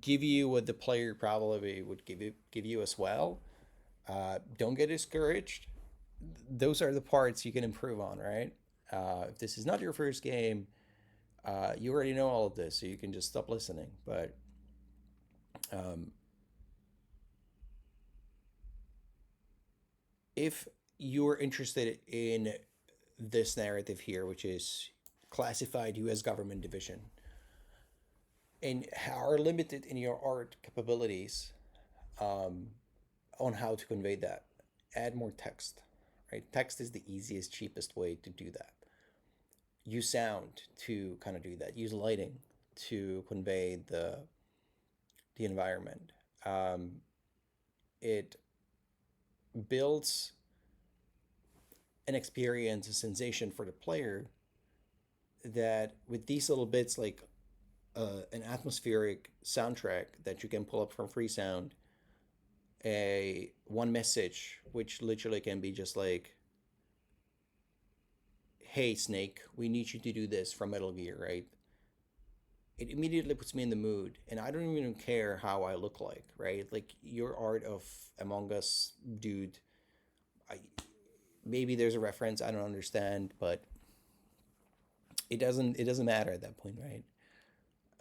give you what the player probably would give you as well. Don't get discouraged. Those are the parts you can improve on, right? If this is not your first game, you already know all of this, so you can just stop listening. But um, if you're interested in this narrative here, which is classified U.S. government division, and are limited in your art capabilities, um, on how to convey that, add more text. Right, text is the easiest, cheapest way to do that. Use sound to kind of do that. Use lighting to convey the environment. It builds an experience, a sensation for the player that with these little bits like an atmospheric soundtrack that you can pull up from Freesound, a one message which literally can be just like, "Hey Snake, we need you to do this" from Metal Gear, right? It immediately puts me in the mood, and I don't even care how I look like, right? Like your art of Among Us, dude. I maybe there's a reference I don't understand, but it doesn't matter at that point, right?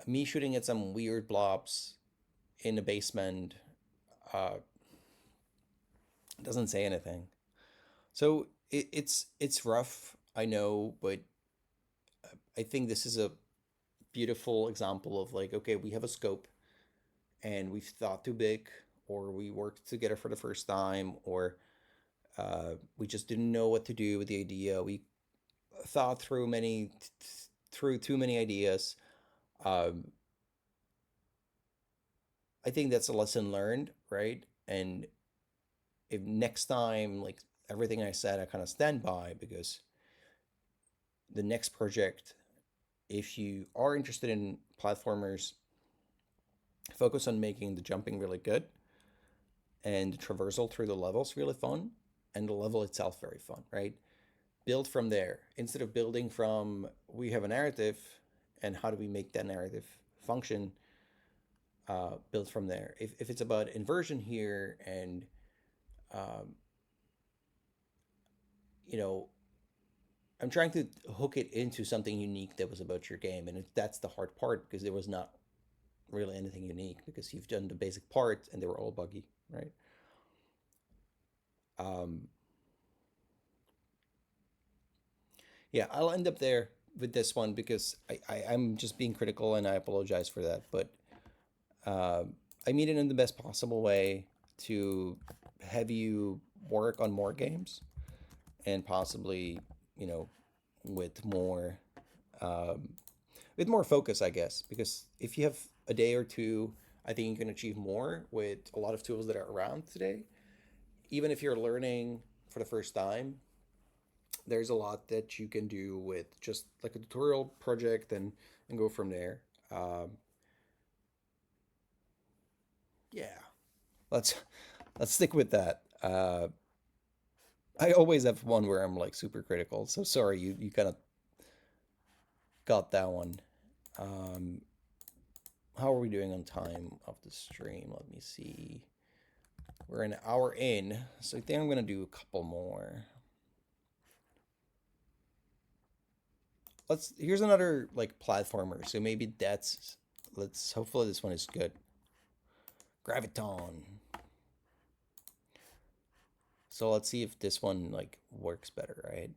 Me shooting at some weird blobs in the basement uh, doesn't say anything. So it's rough, I know, but I think this is a beautiful example of like, okay, we have a scope and we've thought too big, or we worked together for the first time, or we just didn't know what to do with the idea. We thought through too many ideas. Um, I think that's a lesson learned, right? And if next time, like everything I said, I kind of stand by, because the next project, if you are interested in platformers, focus on making the jumping really good and the traversal through the levels really fun, and the level itself very fun, right? Build from there instead of building from we have a narrative and how do we make that narrative function. Build from there. If it's about inversion here, and um, you know, I'm trying to hook it into something unique that was about your game, and that's the hard part, because there was not really anything unique, because you've done the basic parts and they were all buggy, right? Um, yeah, I'll end up there with this one, because I'm just being critical, and I apologize for that. But I mean it in the best possible way to have you work on more games, and possibly, you know, with more um, with more focus, I guess. Because if you have a day or two, I think you can achieve more with a lot of tools that are around today. Even if you're learning for the first time, there's a lot that you can do with just like a tutorial project, and go from there. Um, yeah, let's let's stick with that. I always have one where I'm like super critical, so sorry, you kind of got that one. Um, how are we doing on time of the stream? Let me see. We're an hour in, so I think I'm gonna do a couple more. Let's. Here's another like platformer, so maybe that's. Let's. Hopefully this one is good. Graviton. So let's see if this one like works better, right?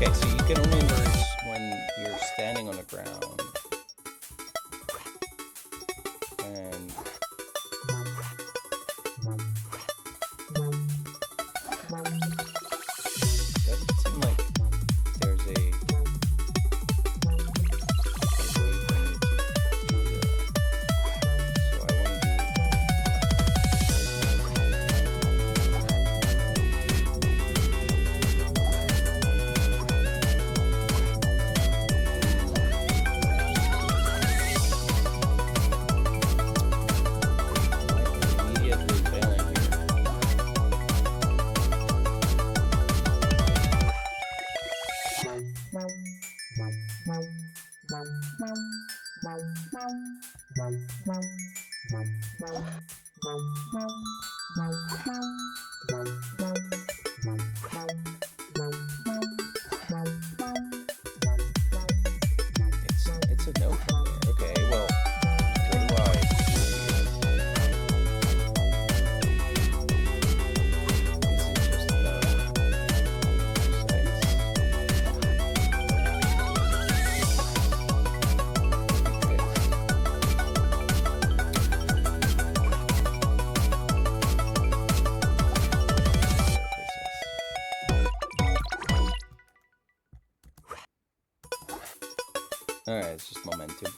Okay, so you can only inverse when you're standing on the ground, and doesn't seem like there's a way for me to do that. So I want to It's a no from here. Okay, well, what do I do here? Is it just Alright, it's just momentum.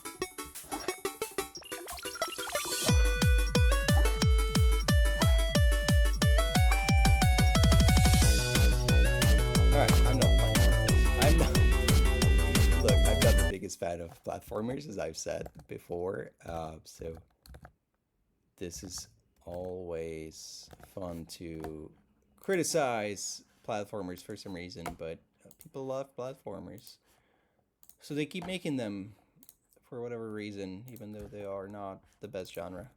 Alright, I'm not playing this. I'm not. Look, I'm not the biggest fan of platformers, as I've said before. So this is always fun to criticize platformers for some reason, but people love platformers. So they keep making them for whatever reason, even though they are not the best genre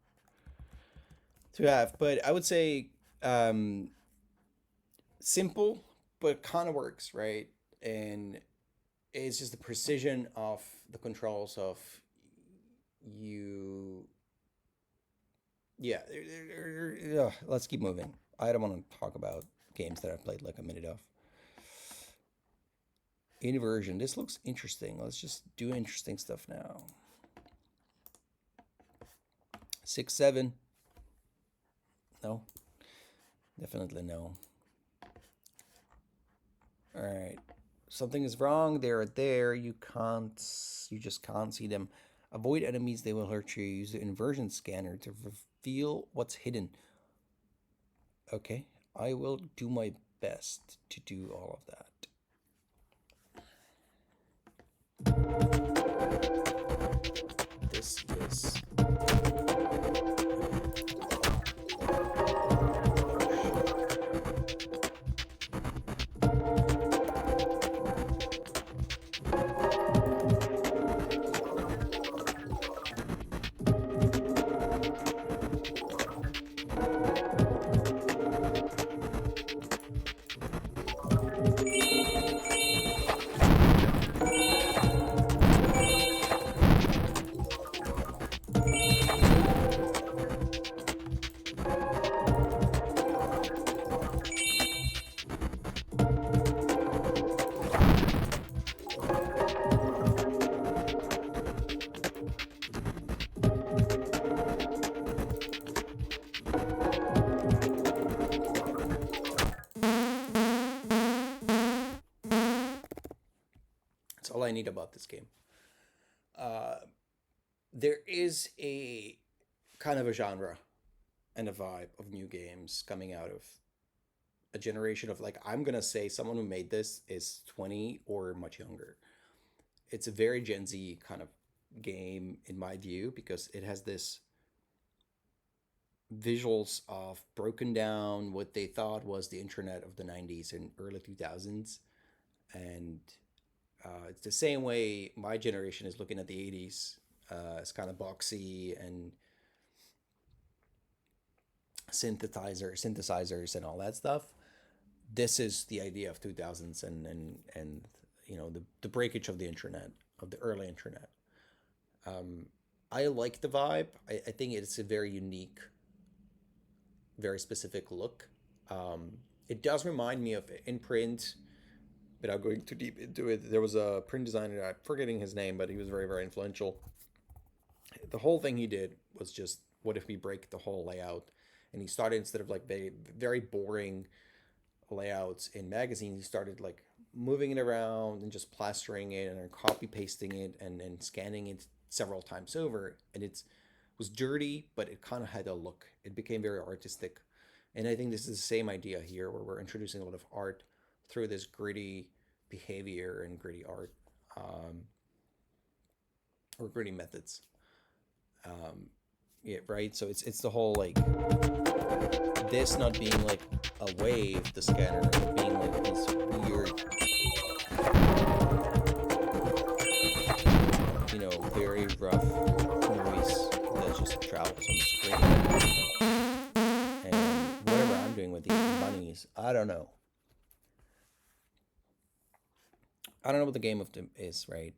to have. But I would say simple, but kind of works, right? And it's just the precision of the controls of you. Yeah, let's keep moving. I don't want to talk about games that I've played like a minute of. Inversion. This looks interesting. Let's just do interesting stuff now. 6-7. No. Definitely no. Alright. Something is wrong. They're there. You just can't see them. Avoid enemies. They will hurt you. Use the inversion scanner to reveal what's hidden. Okay. I will do my best to do all of that. This is all I need about this game. There is a kind of a genre and a vibe of new games coming out of a generation of, like, I'm gonna say someone who made this is 20 or much younger. It's a very Gen Z kind of game in my view, because it has this visuals of broken down what they thought was the internet of the 90s and early 2000s. And it's the same way my generation is looking at the 80s. It's kind of boxy and synthesizers and all that stuff. This is the idea of 2000s and you know, the breakage of the internet, of the early internet. I like the vibe. I think it's a very unique, very specific look. It does remind me of Imprint, without going too deep into it. There was a print designer, I'm forgetting his name, but he was very, very influential. The whole thing he did was just, what if we break the whole layout? And he started, instead of like very, very boring layouts in magazines, he started like moving it around and just plastering it and copy pasting it and scanning it several times over. And it was dirty, but it kind of had a look. It became very artistic. And I think this is the same idea here, where we're introducing a lot of art through this gritty behavior and gritty art, or gritty methods. Yeah, right. So it's the whole, like, this not being like a wave, the scanner, but being like this weird don't know. I don't know what the game of them is, right?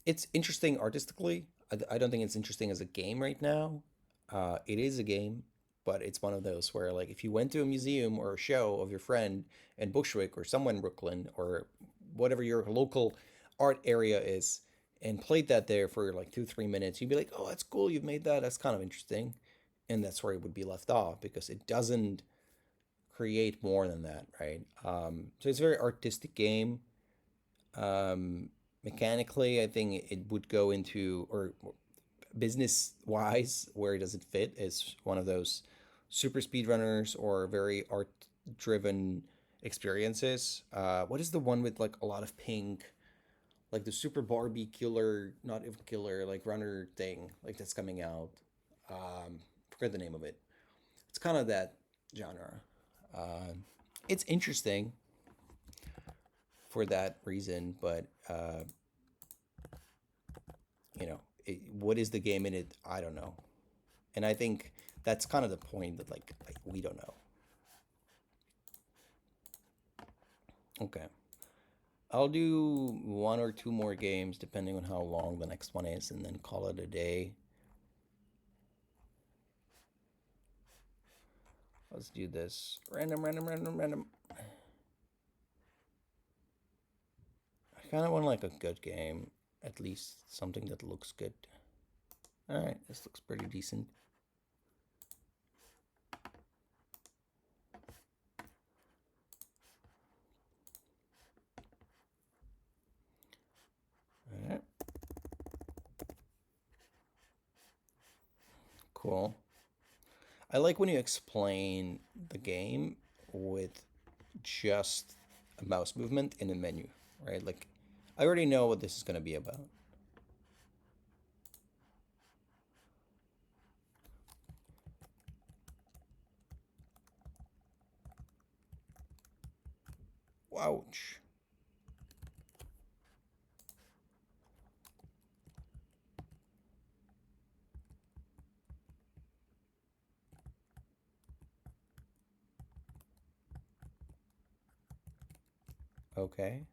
It's interesting artistically. I don't think it's interesting as a game right now. It is a game, but it's one of those where, like, if you went to a museum or a show of your friend in Bushwick or somewhere in Brooklyn or whatever your local art area is, and played that there for like 2, 3 minutes, you'd be like, "Oh, that's cool. You've made that. That's kind of interesting," and that's where it would be left off because it doesn't create more than that, right? So it's a very artistic game. Um, Mechanically, I think it would go into, or business wise, where does it fit is one of those super speedrunners or very art driven experiences. What is the one with like a lot of pink, like the Super Barbie killer, not even killer, like runner thing, like that's coming out? Forget the name of it. It's kind of that genre. Uh, it's interesting for that reason, but what is the game in it? I don't know. And I think that's kind of the point that like we don't know. Okay. I'll do one or two more games depending on how long the next one is and then call it a day. Let's do this. Random, random, random, random. I kind of want like a good game. At least something that looks good. Alright, this looks pretty decent. Alright. Cool. I like when you explain the game with just a mouse movement in a menu, right? Like, I already know what this is going to be about. Ouch. Okay.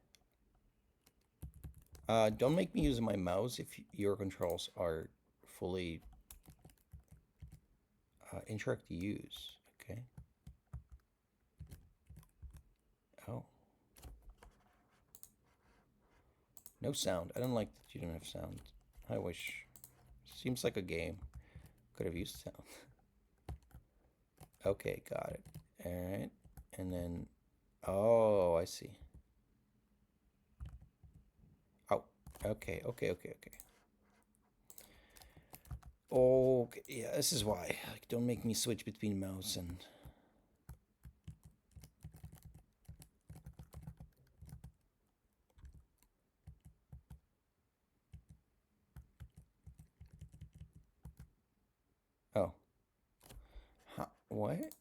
Don't make me use my mouse if your controls are fully incorrect to use. Okay. Oh. No sound. I don't like that you don't have sound. I wish. Seems like a game. Could have used sound. Okay, got it. Alright. And then... Oh, I see. Oh, okay, okay, okay, okay. Okay, yeah, this is why. Like, don't make me switch between mouse and... Oh. Huh, what?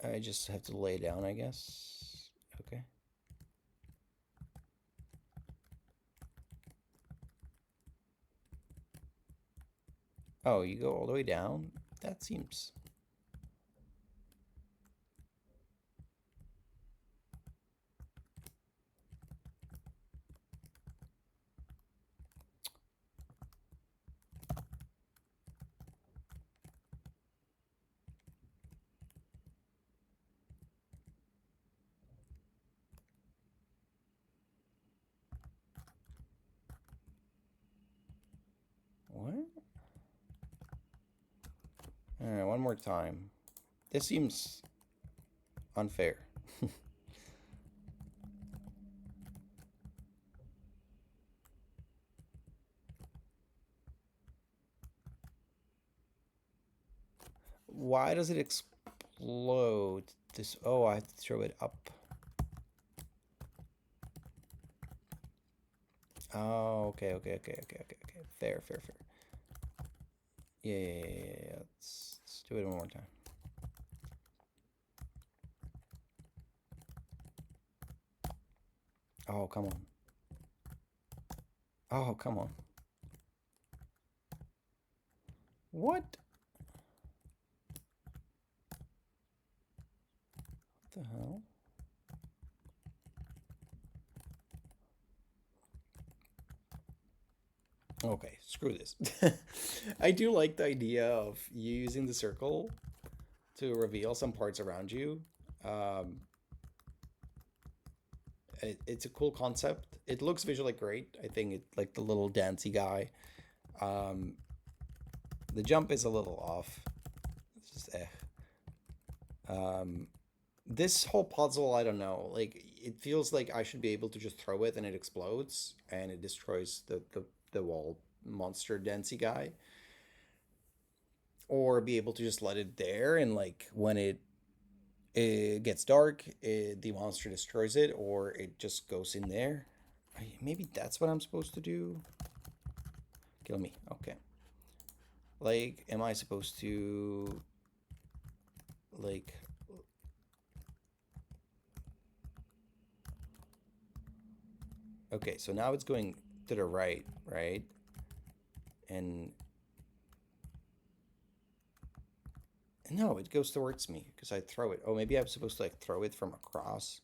I just have to lay down, I guess. Okay. Oh, you go all the way down? That seems... What? Alright, one more time. This seems unfair. Why does it explode? This... Oh, I have to throw it up. Oh, okay, okay, okay, okay, okay, okay. Fair, fair, fair. Yeah, yeah, yeah, yeah, yeah. Let's do it one more time. Oh, come on. Oh, come on. What the hell? Okay, screw this. I do like the idea of using the circle to reveal some parts around you. Um, it's a cool concept. It looks visually great. I think it like the little dancey guy. Um, the jump is a little off. It's just this whole puzzle, I don't know. Like it feels like I should be able to just throw it and it explodes and it destroys the wall monster dancey guy, or be able to just let it there and like when it gets dark, the monster destroys it, or it just goes in there. Maybe that's what I'm supposed to do. Kill me. Okay. Like, am I supposed to like? Okay, so now it's going to the right, right? And no, it goes towards me because I throw it. Oh, maybe I'm supposed to like throw it from across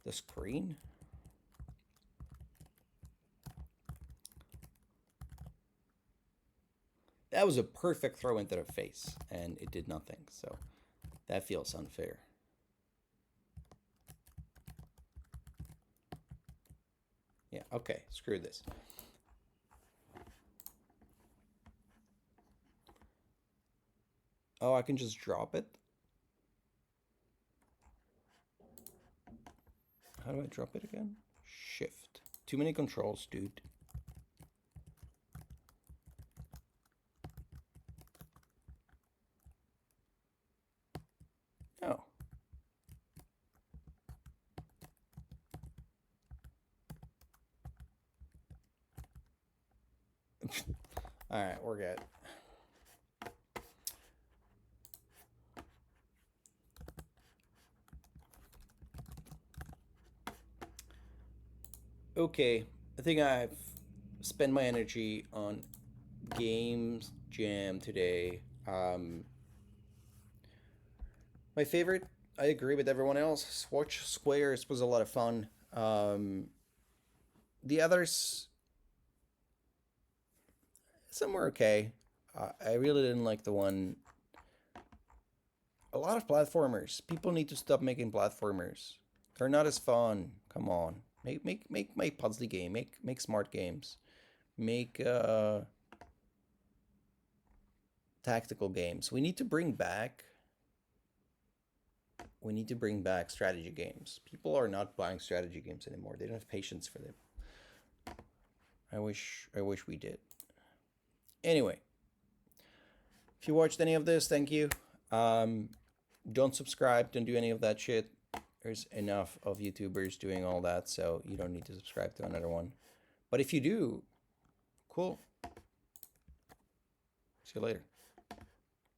the screen. That was a perfect throw into the face, and it did nothing. So that feels unfair. Yeah, okay, screw this. Oh, I can just drop it? How do I drop it again? Shift. Too many controls, dude. Oh. Alright, we're good. Okay, I think I've spent my energy on Games Jam today. My favorite, I agree with everyone else. Swatch Squares was a lot of fun. The others, some were okay. I really didn't like the one. A lot of platformers. People need to stop making platformers. They're not as fun. Come on, make puzzly game. Make smart games. Make tactical games. We need to bring back. We need to bring back strategy games. People are not buying strategy games anymore. They don't have patience for them. I wish we did. Anyway, if you watched any of this, thank you. Don't subscribe. Don't do any of that shit. There's enough of YouTubers doing all that, so you don't need to subscribe to another one. But if you do, cool. See you later.